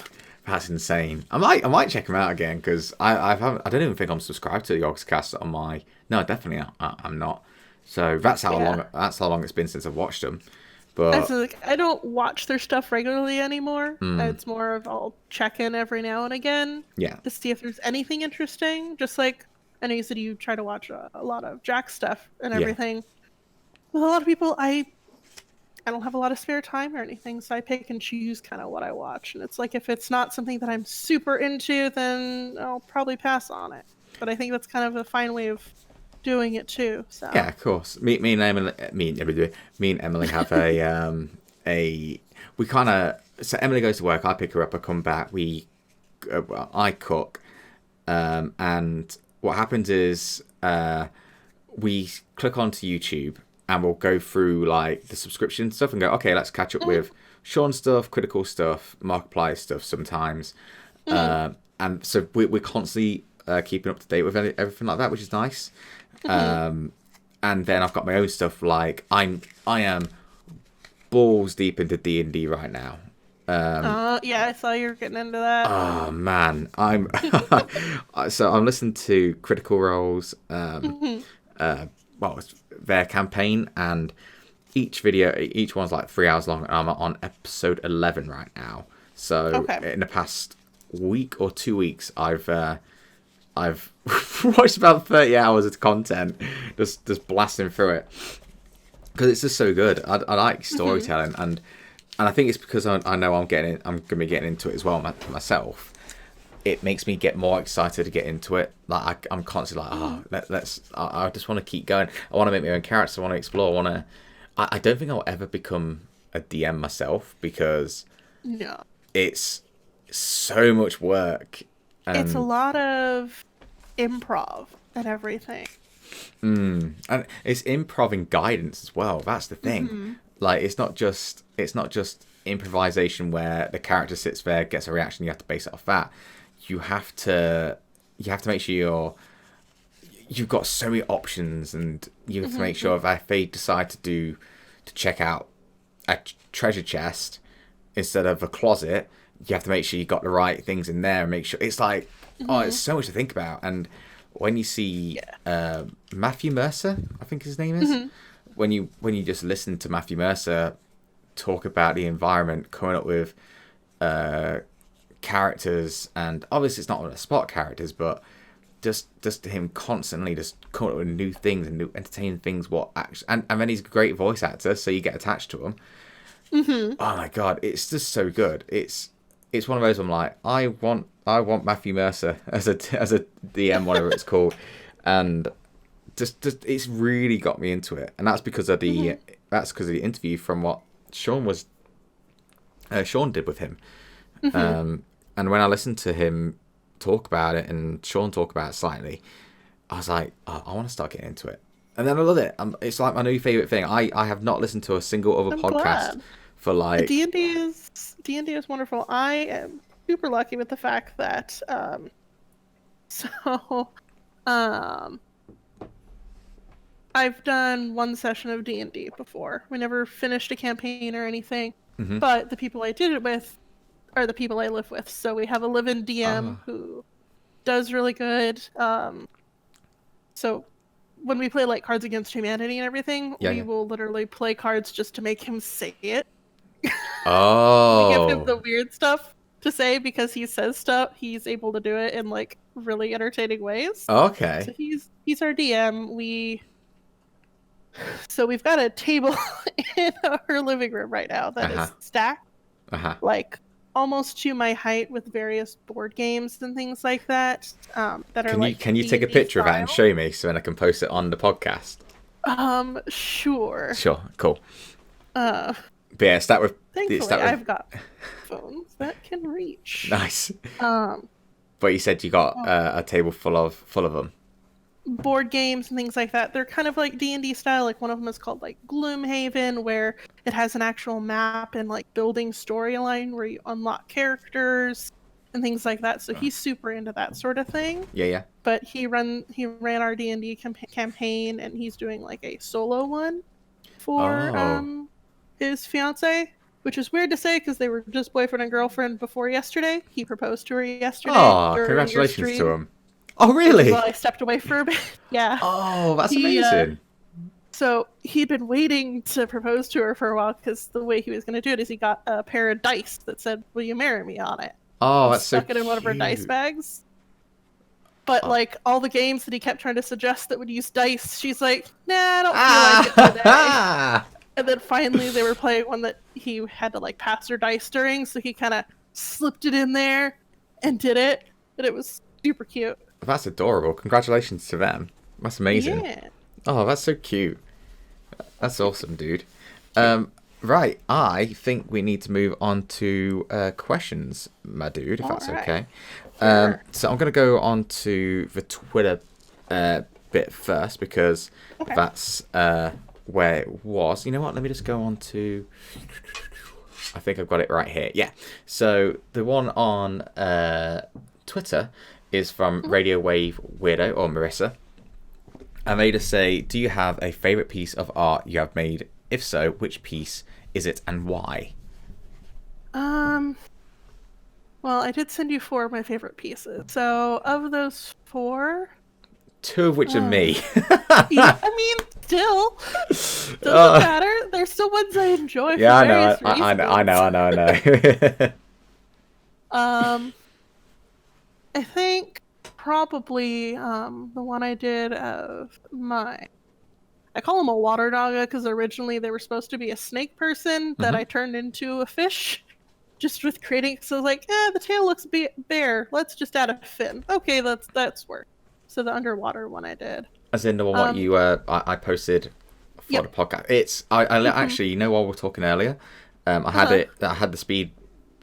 That's insane. I might check them out again because I don't even think I'm subscribed to the Yogscast on my. No, definitely I'm not. So that's how long it's been since I've watched them. But I don't watch their stuff regularly anymore. It's more of I'll check in every now and again. Yeah. To see if there's anything interesting. Just like I know you said you try to watch a lot of Jack's stuff and everything. Yeah. With a lot of people, I don't have a lot of spare time or anything, so I pick and choose kind of what I watch. And it's like if it's not something that I'm super into, then I'll probably pass on it. But I think that's kind of a fine way of doing it too. So yeah, of course. Me and Emily have we kind of, so Emily goes to work, I pick her up, I come back, I cook, and what happens is we click onto YouTube and we'll go through like the subscription stuff and go, okay, let's catch up with Sean stuff, Critical stuff, Markiplier stuff sometimes, and so we're constantly keeping up to date with everything like that, which is nice. And then I've got my own stuff, like I am balls deep into D&D right now. Yeah, I saw you were getting into that. Oh man, I'm listening to Critical Role's it's their campaign, and each one's like 3 hours long, and I'm on episode 11 right now. So in the past week or 2 weeks, I've watched about 30 hours of content, just blasting through it because it's just so good. I like storytelling, and I think it's because I know I'm going to be getting into it as well myself. It makes me get more excited to get into it. Like I'm constantly like, I just want to keep going. I want to make my own characters. I want to explore. I don't think I'll ever become a DM myself because it's so much work. It's a lot of improv and everything. And it's improv and guidance as well. That's the thing. Like it's not just improvisation where the character sits there, gets a reaction, you have to base it off that. You have to make sure you've got so many options, and you have to make sure that if they decide to check out a treasure chest instead of a closet, you have to make sure you got the right things in there and make sure it's like it's so much to think about. And when you see Matthew Mercer, I think his name is, when you just listen to Matthew Mercer talk about the environment, coming up with characters, and obviously it's not on the spot characters, but just him constantly just coming up with new things and new entertaining things. And then he's a great voice actor, so you get attached to him. Oh my god, it's just so good. It's one of those I'm like, I want Matthew Mercer as a DM, whatever it's called, and just it's really got me into it, and that's because of the interview from what Sean did with him, and when I listened to him talk about it and Sean talk about it slightly, I was like, oh, I want to start getting into it, and then I love it. It's like my new favorite thing. I have not listened to a single other podcast. Glad. For like D&D is wonderful. I am super lucky with the fact that I've done one session of D&D before. We never finished a campaign or anything, but the people I did it with are the people I live with. So we have a live-in DM who does really good. So when we play like Cards Against Humanity and everything, we will literally play cards just to make him say it. Oh. We give him the weird stuff to say because he says stuff. He's able to do it in like really entertaining ways. Okay. So he's our DM. So we've got a table in our living room right now that is stacked, like almost to my height, with various board games and things like that. Can you take a picture of that and show me so then I can post it on the podcast? Sure. Sure. Cool. But yeah, start with. Thankfully, I've got phones that can reach. Nice. But you said you got a table full of them. Board games and things like that. They're kind of like D&D style. Like one of them is called like Gloomhaven, where it has an actual map and like building storyline where you unlock characters and things like that. So he's super into that sort of thing. Yeah. But he ran our D&D campaign, and he's doing like a solo one for his fiance, which is weird to say because they were just boyfriend and girlfriend before yesterday. He proposed to her yesterday. Oh, congratulations to him. Oh, really? Well, I stepped away for a bit. Yeah. Oh, that's amazing. So he'd been waiting to propose to her for a while because the way he was going to do it is he got a pair of dice that said, "Will you marry me?" on it. Oh, that's so cute. Stuck it in one of her dice bags. But like all the games that he kept trying to suggest that would use dice, she's like, "Nah, I don't feel like it today." And then finally they were playing one that he had to like pass her dice during, so he kind of slipped it in there and did it, and it was super cute. That's adorable. Congratulations to them. That's amazing. Yeah. Oh, that's so cute. That's awesome, dude. Right, I think we need to move on to questions, my dude, if that's okay. Sure. So I'm going to go on to the Twitter bit first, because that's where it was. You know what? Let me just go on to... I think I've got it right here. Yeah. So the one on Twitter is from Radio Wave Weirdo, or Marissa. And they just say, do you have a favourite piece of art you have made? If so, which piece is it and why? Well, I did send you 4 of my favorite pieces. So of those 4... 2 of which are me. Yeah, I mean, still doesn't matter. There's still ones I enjoy. Yeah, I know. I think probably the one I did of I call him a water dogga because originally they were supposed to be a snake person that I turned into a fish. Just with creating, so I was like, the tail looks bare. Let's just add a fin. Okay, that's work. So the underwater one I did. As in the one what you I posted for the podcast. It's actually, you know, while we were talking earlier, I had the speed.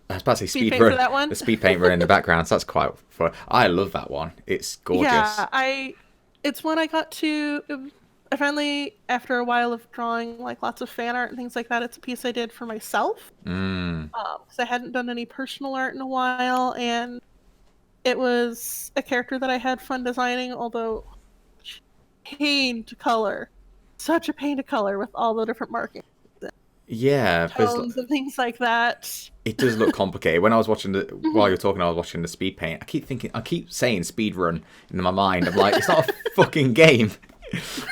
I was about to say speed paint for that one? The speed paint were in the background. So that's quite fun. I love that one. It's gorgeous. Yeah, it's one I got to. I finally, after a while of drawing like lots of fan art and things like that, it's a piece I did for myself. Because I hadn't done any personal art in a while, and it was a character that I had fun designing, although pain to color. Such a pain to color with all the different markings. Yeah, there's tones and things like that. it does look complicated. When I was watching while you're talking, I was watching the speed paint. I keep saying speed run in my mind. I'm like, it's not a fucking game.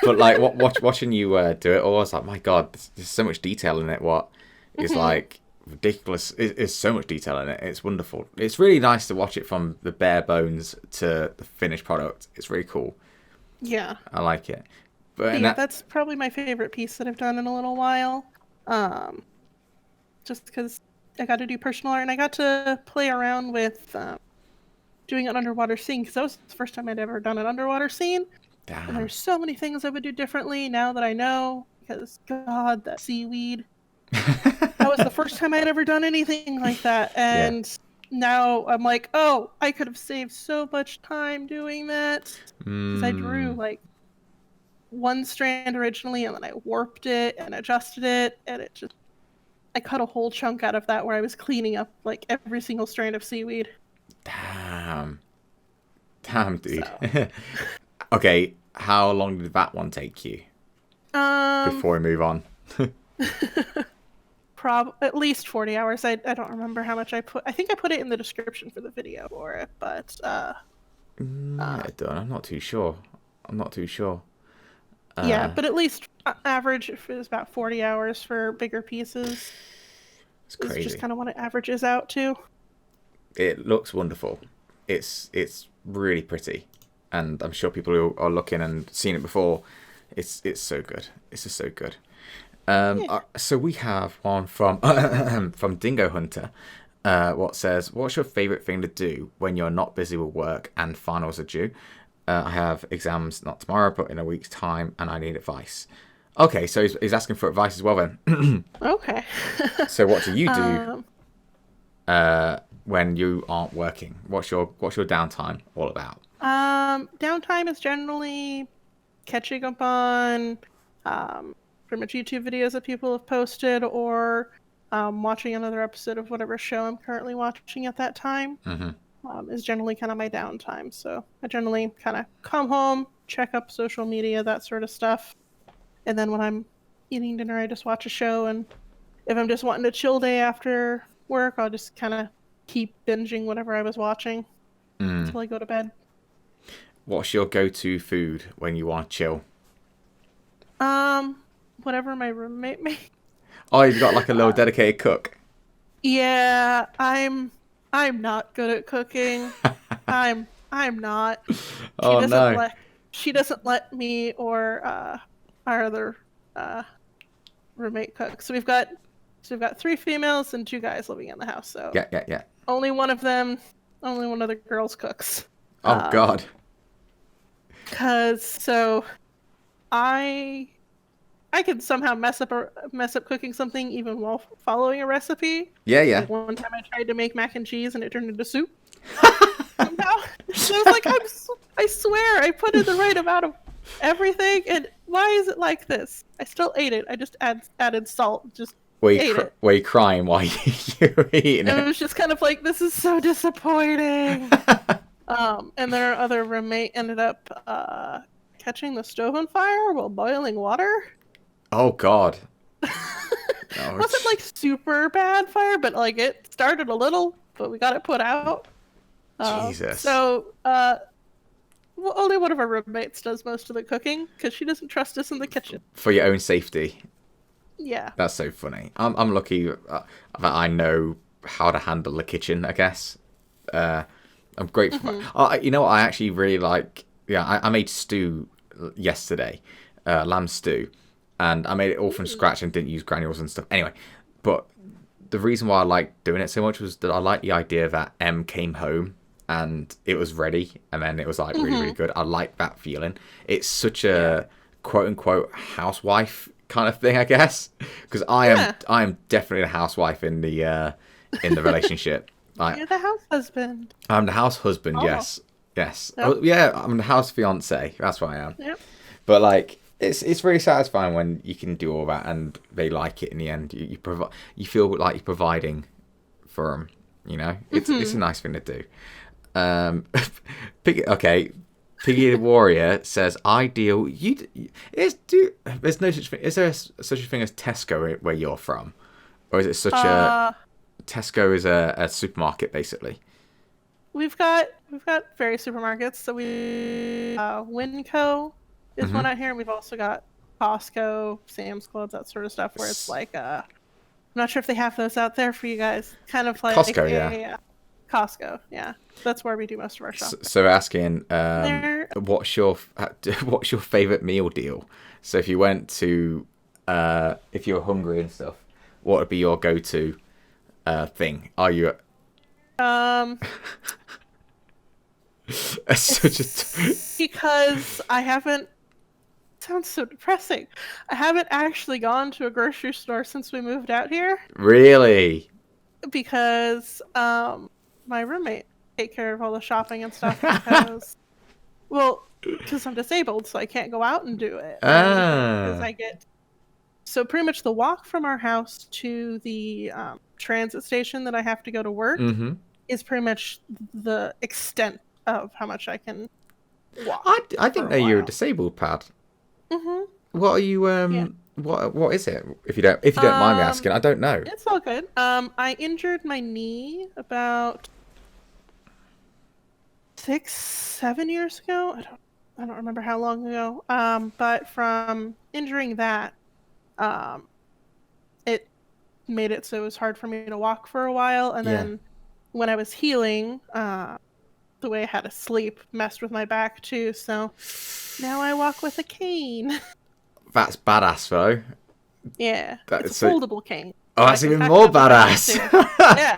But like, watching you do it, all, I was like, my God, there's so much detail in it. What is like ridiculous? There's so much detail in it. It's wonderful. It's really nice to watch it from the bare bones to the finished product. It's really cool. Yeah. I like it. But Yeah, that's probably my favorite piece that I've done in a little while. Just because I got to do personal art and I got to play around with doing an underwater scene because that was the first time I'd ever done an underwater scene. damn. And there's so many things I would do differently now that I know because, God, that seaweed. That was the first time I'd ever done anything like that. And now I'm like, oh, I could have saved so much time doing that. Because I drew like one strand originally and then I warped it and adjusted it. And it just, I cut a whole chunk out of that where I was cleaning up like every single strand of seaweed. Damn. Damn, dude. So. Okay, how long did that one take you? Before we move on. At least 40 hours. I don't remember how much I put. I think I put it in the description for the video for it, but I don't. I'm not too sure. Yeah, but at least average is about 40 hours for bigger pieces. It's crazy. It's just kind of what it averages out to. It looks wonderful. It's really pretty, and I'm sure people who are looking and seen it before, it's so good. It's just so good. So we have one from from Dingo Hunter. What says, what's your favourite thing to do when you're not busy with work and finals are due? I have exams not tomorrow, but in a week's time, and I need advice. Okay, so he's asking for advice as well then. Okay. So what do you do when you aren't working? What's your downtime all about? Downtime is generally catching up on pretty much YouTube videos that people have posted or watching another episode of whatever show I'm currently watching at that time. Is generally kind of my downtime. So I generally kind of come home, check up social media, that sort of stuff. And then when I'm eating dinner, I just watch a show. And if I'm just wanting a chill day after work, I'll just kind of keep binging whatever I was watching until I go to bed. What's your go-to food when you want to chill? Whatever my roommate makes. Oh, you've got like a little dedicated cook. Yeah, I'm not good at cooking. I'm not. She doesn't let me or our other roommate cook. So we've got 3 females and 2 guys living in the house. So Yeah. only one of the girls cooks. Oh God. So I can somehow mess up cooking something even while following a recipe. Yeah. Like one time I tried to make mac and cheese and it turned into soup. Somehow. So I was like, I swear I put in the right amount of everything, and why is it like this? I still ate it. I just added salt. Just Were you crying while you were eating it? It was just kind of like, this is so disappointing. And their other roommate ended up catching the stove on fire while boiling water. Oh God. It wasn't like super bad fire, but like it started a little, but we got it put out. Jesus. So only one of our roommates does most of the cooking because she doesn't trust us in the kitchen. For your own safety. Yeah. That's so funny. I'm lucky that I know how to handle the kitchen, I guess. I'm grateful. You know what I actually really like? Yeah, I made stew yesterday, lamb stew, and I made it all from scratch and didn't use granules and stuff. Anyway, but the reason why I liked doing it so much was that I liked the idea that Em came home and it was ready, and then it was like really, really good. I like that feeling. It's such a quote unquote housewife kind of thing, I guess, because I am definitely the housewife in the relationship. You're the house husband. I'm the house husband. Oh. Yes. Yep. Oh, yeah, I'm the house fiance. That's what I am. Yep. But like, it's really satisfying when you can do all that and they like it in the end. You feel like you're providing for them. You know, it's a nice thing to do. Okay, Piggy the Warrior says, ideal. There's no such thing. Is there such a thing as Tesco where you're from? Or is it such a... Tesco is a supermarket, basically. We've got various supermarkets. So Winco is one out here. And we've also got Costco, Sam's Club, that sort of stuff, where it's like... I'm not sure if they have those out there for you guys. Kind of like... Costco, yeah. Costco, yeah. That's where we do most of our shopping. So asking, what's your favorite meal deal? So if you went to, if you're hungry and stuff, what would be your go-to thing? Are you? Because I haven't. Sounds so depressing. I haven't actually gone to a grocery store since we moved out here. Really? Because my roommate take care of all the shopping and stuff because I'm disabled, so I can't go out and do it. So pretty much the walk from our house to the transit station that I have to go to work is pretty much the extent of how much I can walk. I didn't know you were disabled, Pad. What are you? What is it? If you don't mind me asking, I don't know. It's all good. I injured my knee about 6-7 years ago. I don't remember how long ago. But from injuring that, it made it so it was hard for me to walk for a while. And then when I was healing, the way I had to sleep messed with my back too. So now I walk with a cane. That's badass, though. Yeah, it's a foldable cane. Oh, that's even more badass. Yeah.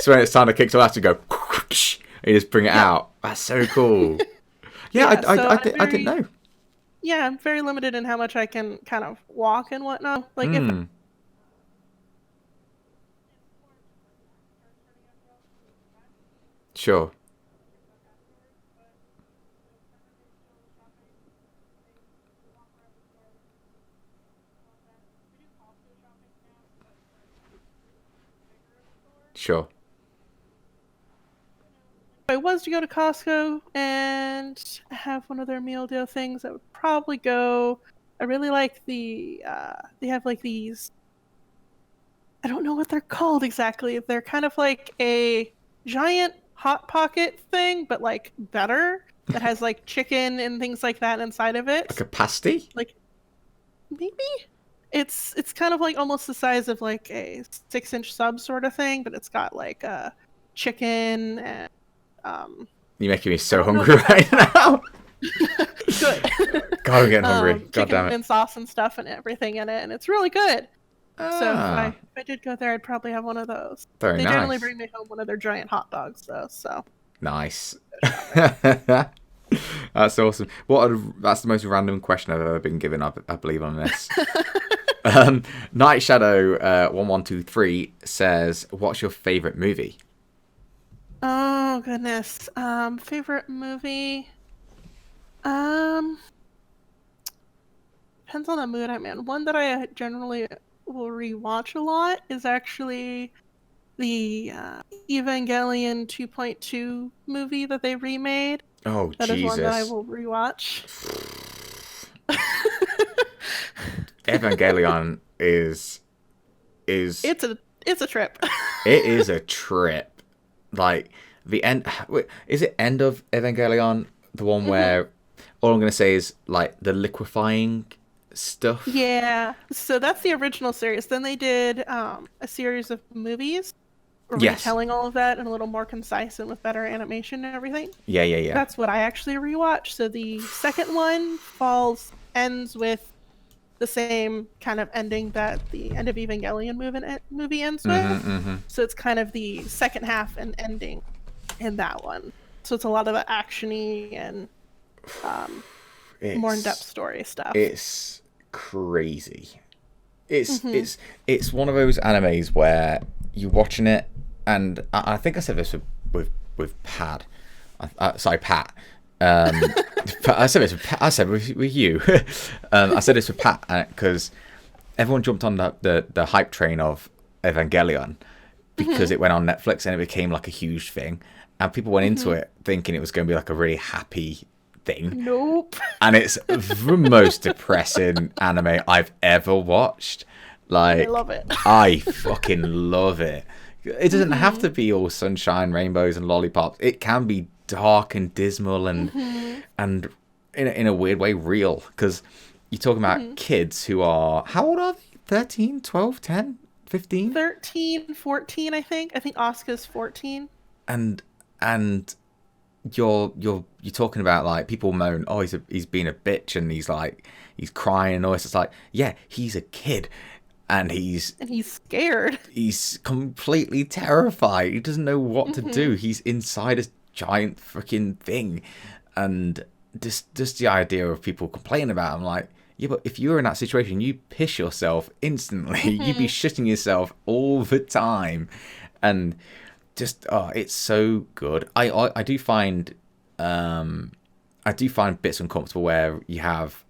So when it's time to kick to that, you go, and you just bring it out. That's so cool. Yeah, I didn't know. Yeah, I'm very limited in how much I can kind of walk and whatnot. Like Sure. Sure. If I was to go to Costco and have one of their meal deal things, I would probably go. I really like they have like these. I don't know what they're called exactly. They're kind of like a giant Hot Pocket thing, but like better. That has like chicken and things like that inside of it. Like a pasty? Like maybe. It's kind of like almost the size of like a 6-inch sub sort of thing, but it's got like chicken and You're making me so hungry right now. Good. God, I'm getting hungry. God damn it. And sauce and stuff and everything in it, and it's really good. So if I did go there, I'd probably have one of those. Very nice. They generally bring me home one of their giant hot dogs, though. So nice. That's awesome. That's the most random question I've ever been given, I believe, on this. Night Shadow 1123 says, "What's your favorite movie?" Oh goodness. Favorite movie. Depends on the mood I'm in. One that I generally will rewatch a lot is actually the Evangelion 2.2 movie that they remade. Oh, that Jesus. Is one that I will rewatch. Evangelion is it's a trip. It is a trip. Like the end. Is it end of Evangelion the one where all I'm gonna say is like the liquefying stuff? Yeah. So that's the original series. Then they did a series of movies. Retelling all of that and a little more concise and with better animation and everything. Yeah. That's what I actually rewatched. So the second one ends with the same kind of ending that the end of Evangelion movie ends with. So it's kind of the second half and ending in that one. So it's a lot of the action-y and more in-depth story stuff. It's crazy. It's one of those animes where you're watching it, and I think I said this with Pat. Sorry, Pat. I said this with you. I said this with Pat because everyone jumped on the hype train of Evangelion because it went on Netflix and it became like a huge thing, and people went into it thinking it was going to be like a really happy thing. Nope. And it's the most depressing anime I've ever watched. Like, I love it. I fucking love it. It doesn't have to be all sunshine, rainbows, and lollipops. It can be dark and dismal and in a weird way real. Because you're talking about kids who are, how old are they? 13, 12, 10, 15? 13, 14, I think. I think Oscar's 14. And you're talking about, like, people moan, oh, he's being a bitch and he's crying and all this. It's like, yeah, he's a kid and he's scared. He's completely terrified. He doesn't know what to do. He's inside a giant freaking thing. And just the idea of people complaining about him, like, yeah, but if you were in that situation, you piss yourself instantly. You'd be shitting yourself all the time. And just, oh, it's so good. I do find bits uncomfortable where you have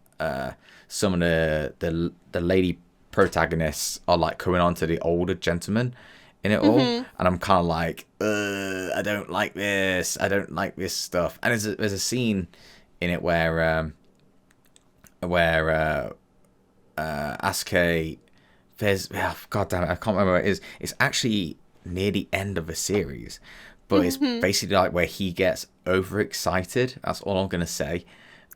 some of the lady protagonists are like coming on to the older gentleman in it all, and I'm kind of like, I don't like this. I don't like this stuff. And there's a scene in it where Asuke, there's, god damn it, I can't remember what it is. It's actually near the end of the series, but it's basically like where he gets overexcited. That's all I'm gonna say.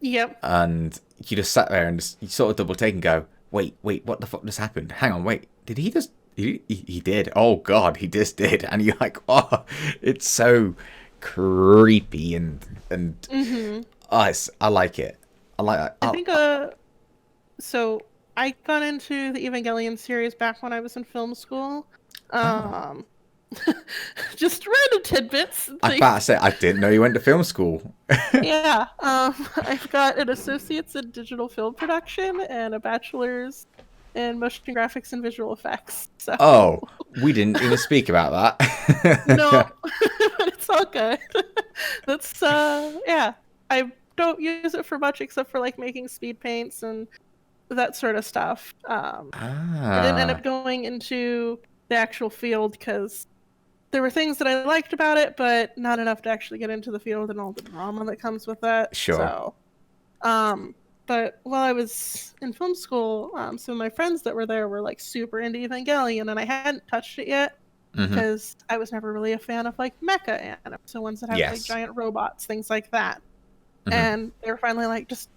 Yep. And you just sat there and you sort of double take and go, wait, what the fuck just happened? Hang on, wait, did he just? He did. Oh god, he just did. And you're like, oh, it's so creepy and oh, I like it. I like it. I think so I got into the Evangelion series back when I was in film school. Just random tidbits. I was about to say, I didn't know you went to film school. Yeah. I've got an associate's in digital film production and a bachelor's in motion graphics and visual effects. So. Oh, we didn't even speak about that. No, but it's all good. That's yeah. I don't use it for much except for like making speed paints and that sort of stuff. I didn't end up going into the actual field because there were things that I liked about it, but not enough to actually get into the field and all the drama that comes with that. Sure. So, but while I was in film school, some of my friends that were there were like super into Evangelion, and I hadn't touched it yet because I was never really a fan of like mecha anime, so ones that have like giant robots, things like that. And they were finally like, just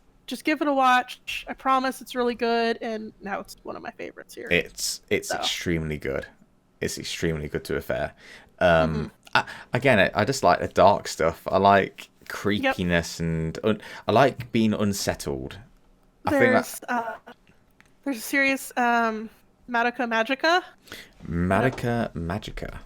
give it a watch. I promise it's really good, and now it's one of my favorite series. It's extremely good. It's extremely good, to be fair. I just like the dark stuff. I like creepiness and I like being unsettled. There's a series, Madoka Magica. Madoka Magica.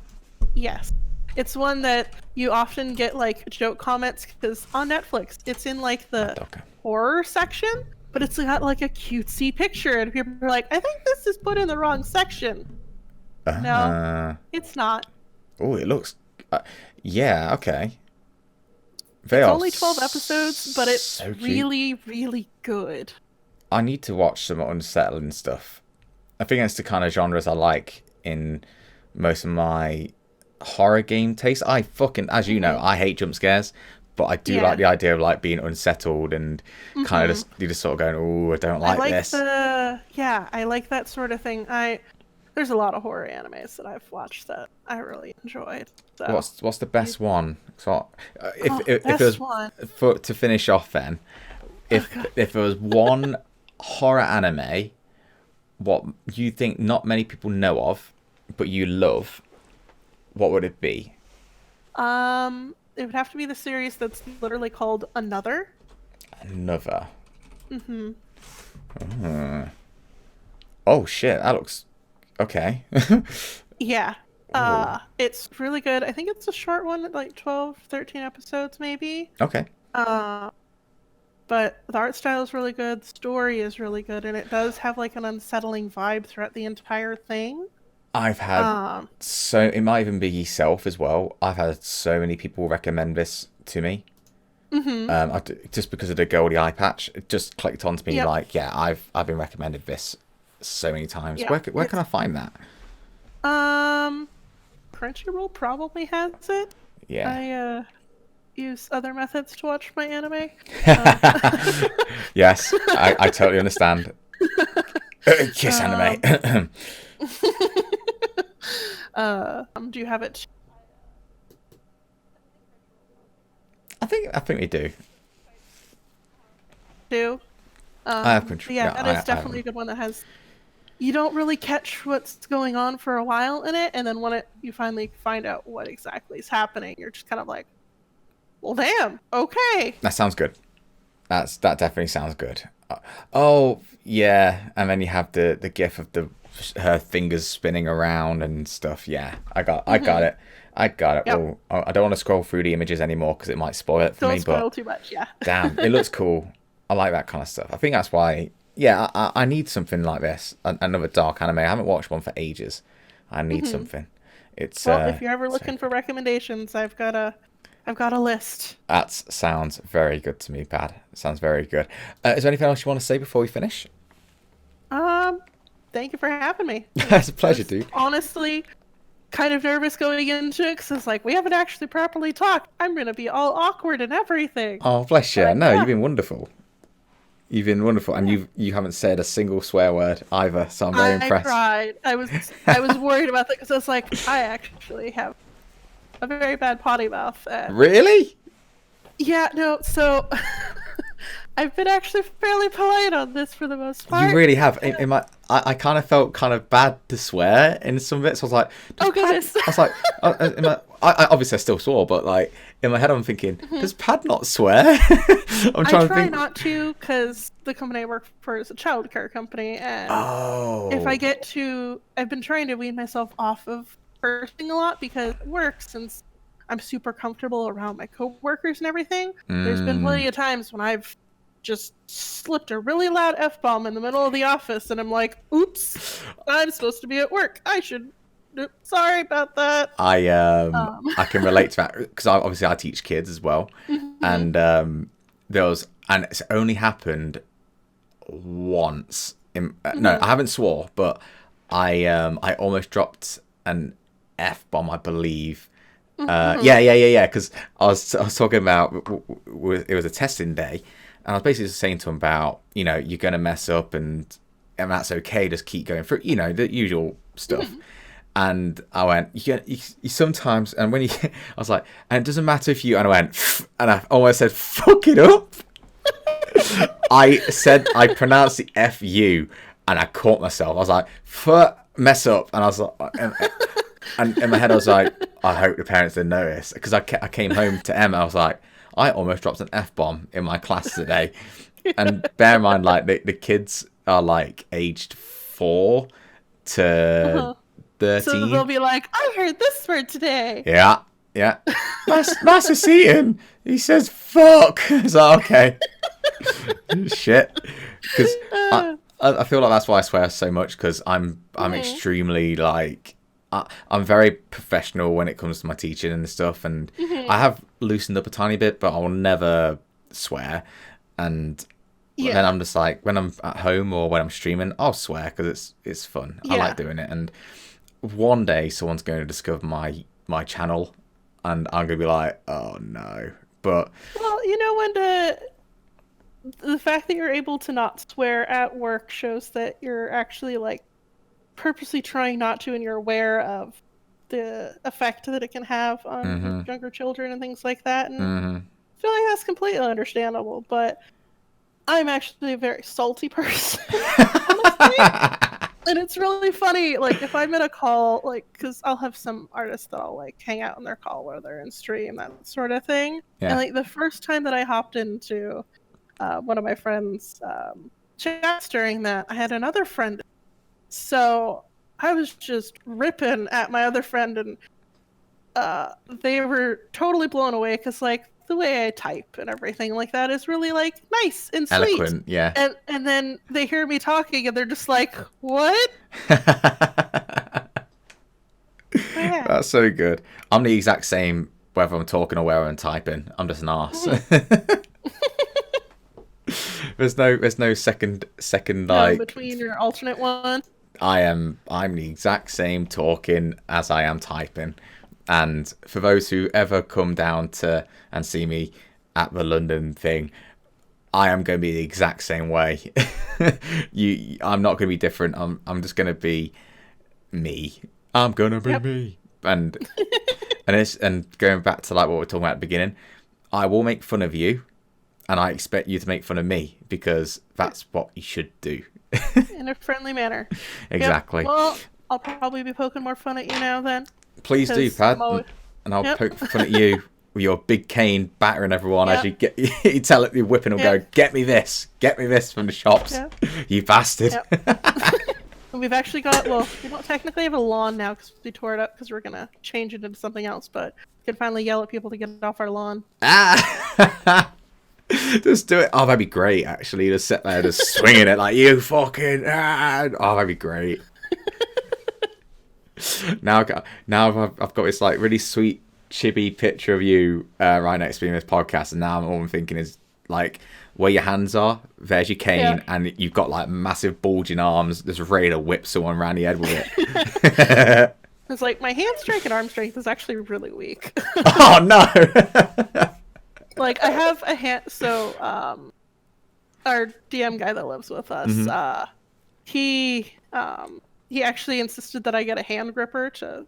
Yes. It's one that you often get like joke comments because on Netflix it's in like the horror section, but it's got like a cutesy picture and people are like, I think this is put in the wrong section. No, it's not. Oh, it looks... yeah, okay. It's only 12 episodes, but it's so really, really good. I need to watch some unsettling stuff. I think that's the kind of genres I like in most of my horror game taste. I fucking, as you know, I hate jump scares, but I do like the idea of like being unsettled and kind of you just sort of going, oh, I don't like this. I like that sort of thing. There's a lot of horror animes that I've watched that I really enjoyed. So. What's the best one? So, if it was to finish off, then, if there was one horror anime, what you think not many people know of, but you love, what would it be? It would have to be the series that's literally called Another. Another. Oh shit! That looks. Okay. Yeah. It's really good. I think it's a short one, like 12, 13 episodes maybe. Okay. But the art style is really good, the story is really good, and it does have like an unsettling vibe throughout the entire thing. I've had it might even be yourself as well. I've had so many people recommend this to me. Just because of the goldy eye patch, it just clicked onto me like, yeah, I've been recommended this so many times. Yeah, where can I find that? Crunchyroll probably has it. Yeah. use other methods to watch my anime. Yes, I totally understand. Kiss anime. Do you have it? I think we do. Too. I have control. Yeah, that is definitely a good one that has. You don't really catch what's going on for a while in it, and then when you finally find out what exactly is happening, you're just kind of like, well, damn, okay. That sounds good. That definitely sounds good. Oh yeah, and then you have the gif of her fingers spinning around and stuff. Yeah, I got it. Yep. Well, I don't want to scroll through the images anymore because it might spoil it for me. Don't spoil too much. Yeah. Damn, it looks cool. I like that kind of stuff. I think that's why. Yeah, I need something like this. Another dark anime. I haven't watched one for ages. I need something. It's well, if you're ever looking for recommendations, I've got a list. That sounds very good to me, Pad. Sounds very good. Is there anything else you want to say before we finish? Thank you for having me. It's a pleasure, dude. Honestly, kind of nervous going into it because it's like we haven't actually properly talked. I'm gonna be all awkward and everything. Oh, bless you. No, you've been wonderful. You've been wonderful, and you haven't said a single swear word either, so I'm very impressed. I tried. I was worried about that because I was like, I actually have a very bad potty mouth. Really? Yeah, no, so I've been actually fairly polite on this for the most part. You really have. I kind of felt kind of bad to swear in some bits. I was like, oh goodness. I was like, I obviously I still swore, but like in my head I'm thinking, does Pad not swear? I'm trying I to think. not to because the company I work for is a childcare company, and if I've been trying to wean myself off of cursing a lot because it works since I'm super comfortable around my coworkers and everything. There's been plenty of times when I've just slipped a really loud F-bomb in the middle of the office, and I'm like, oops, I'm supposed to be at work. I should. Sorry about that. I can relate to that because obviously I teach kids as well, and and it's only happened once. No, I haven't swore, but I almost dropped an F-bomb, I believe. Yeah. Because I was talking about it was a testing day, and I was basically just saying to him about you're gonna mess up and that's okay. Just keep going through the usual stuff. And I went, you sometimes, and when I was like, and it doesn't matter if and I went, and I almost said, fuck it up. I pronounced the F-U, and I caught myself. I was like, mess up. And I was like, and in my head I was like, I hope the parents didn't notice. Because I came home to Emma, I was like, I almost dropped an F-bomb in my class today. And bear in mind, like, the kids are like aged 4 to 13. So they'll be like, I heard this word today. Yeah. Master Seaton, he says fuck. So okay. Shit. Because I feel like that's why I swear so much, because I'm extremely like I'm very professional when it comes to my teaching and stuff, and I have loosened up a tiny bit, but I'll never swear. And then I'm just like, when I'm at home or when I'm streaming, I'll swear because it's fun. I like doing it. And one day someone's going to discover my channel, and I'm going to be like, oh no. But well, when the fact that you're able to not swear at work shows that you're actually like purposely trying not to, and you're aware of the effect that it can have on younger children and things like that. And I feel like that's completely understandable, but I'm actually a very salty person, honestly. And it's really funny, like, if I'm in a call, like, because I'll have some artists that I'll, like, hang out in their call where they're in stream, that sort of thing. Yeah. And, like, the first time that I hopped into one of my friends' chats during that, I had another friend. So I was just ripping at my other friend, and they were totally blown away because, like, the way I type and everything like that is really like nice and sweet. Eloquent, yeah. And then they hear me talking and they're just like, what? That's so good. I'm the exact same whether I'm talking or whether I'm typing. I'm just an arse. There's no second like between your alternate one. I'm the exact same talking as I am typing. And for those who ever come down to and see me at the London thing, I am going to be the exact same way. I'm not going to be different. I'm just going to be me. I'm going to be me. And and going back to like what we were talking about at the beginning, I will make fun of you, and I expect you to make fun of me, because that's what you should do. In a friendly manner. Exactly. Yep. Well, I'll probably be poking more fun at you now then. Please do, Pad. And I'll poke fun at you with your big cane battering everyone as you get you tell it, you're whipping them, go, get me this from the shops, you bastard. And we've actually got, well, we don't technically have a lawn now because we tore it up because we're going to change it into something else, but we can finally yell at people to get off our lawn. Just do it. Oh, that'd be great, actually. Just sit there just swinging it like, you fucking... Oh, that'd be great. Now I've got this like really sweet chibi picture of you right next to me in this podcast, and now all I'm thinking is like, where your hands are, there's your cane, and you've got like massive bulging arms, just ready to whip someone around the head with it. It's like, my hand strength and arm strength is actually really weak. Oh no. Like, I have a hand, so our DM guy that lives with us, he actually insisted that I get a hand gripper to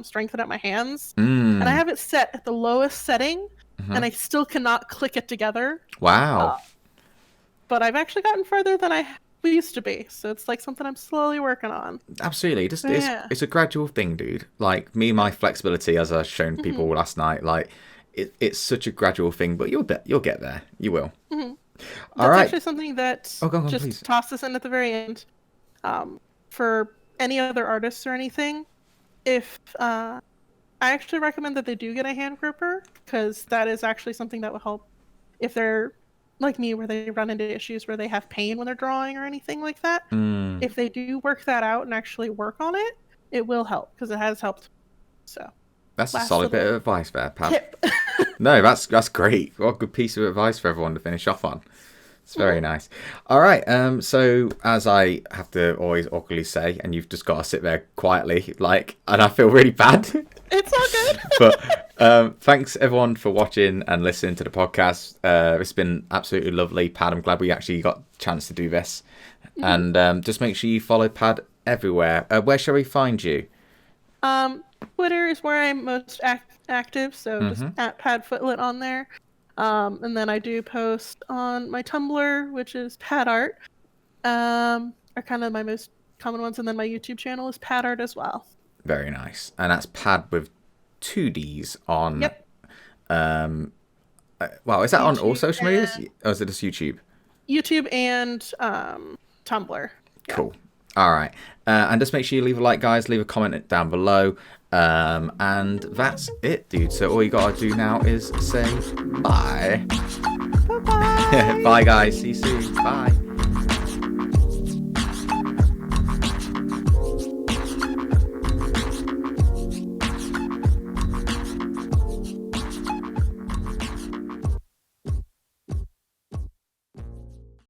strengthen up my hands, and I have it set at the lowest setting, and I still cannot click it together. Wow. But I've actually gotten further than we used to be, so it's like something I'm slowly working on. Absolutely. It's a gradual thing, dude. Like me, my flexibility, as I've shown people last night, like it's such a gradual thing, but you'll get there. You will. All right. Actually something that just please. toss this in at the very end. For any other artists or anything, if I actually recommend that they do get a hand gripper, because that is actually something that will help if they're like me, where they run into issues where they have pain when they're drawing or anything like that. If they do work that out and actually work on it, it will help, because it has helped. So that's a solid bit of advice there, Pat. Tip. No, that's great. What a good piece of advice for everyone to finish off on. It's very nice. All right. So as I have to always awkwardly say, and you've just got to sit there quietly, like, and I feel really bad. It's all good. But thanks everyone for watching and listening to the podcast. It's been absolutely lovely, Pad. I'm glad we actually got a chance to do this. And just make sure you follow Pad everywhere. Where shall we find you? Twitter is where I'm most active, so just at Padfootlet on there. And then I do post on my Tumblr, which is PadArt. Are kind of my most common ones, and then my YouTube channel is PadArt as well. Very nice. And that's Pad with 2 Ds on... Yep. Wow, is that YouTube on all social medias? Or is it just YouTube? YouTube and Tumblr. Yeah. Cool. All right. And just make sure you leave a like, guys. Leave a comment down below. And that's it, dude. So all you got to do now is say bye. Bye-bye. Bye, guys. See you soon. Bye.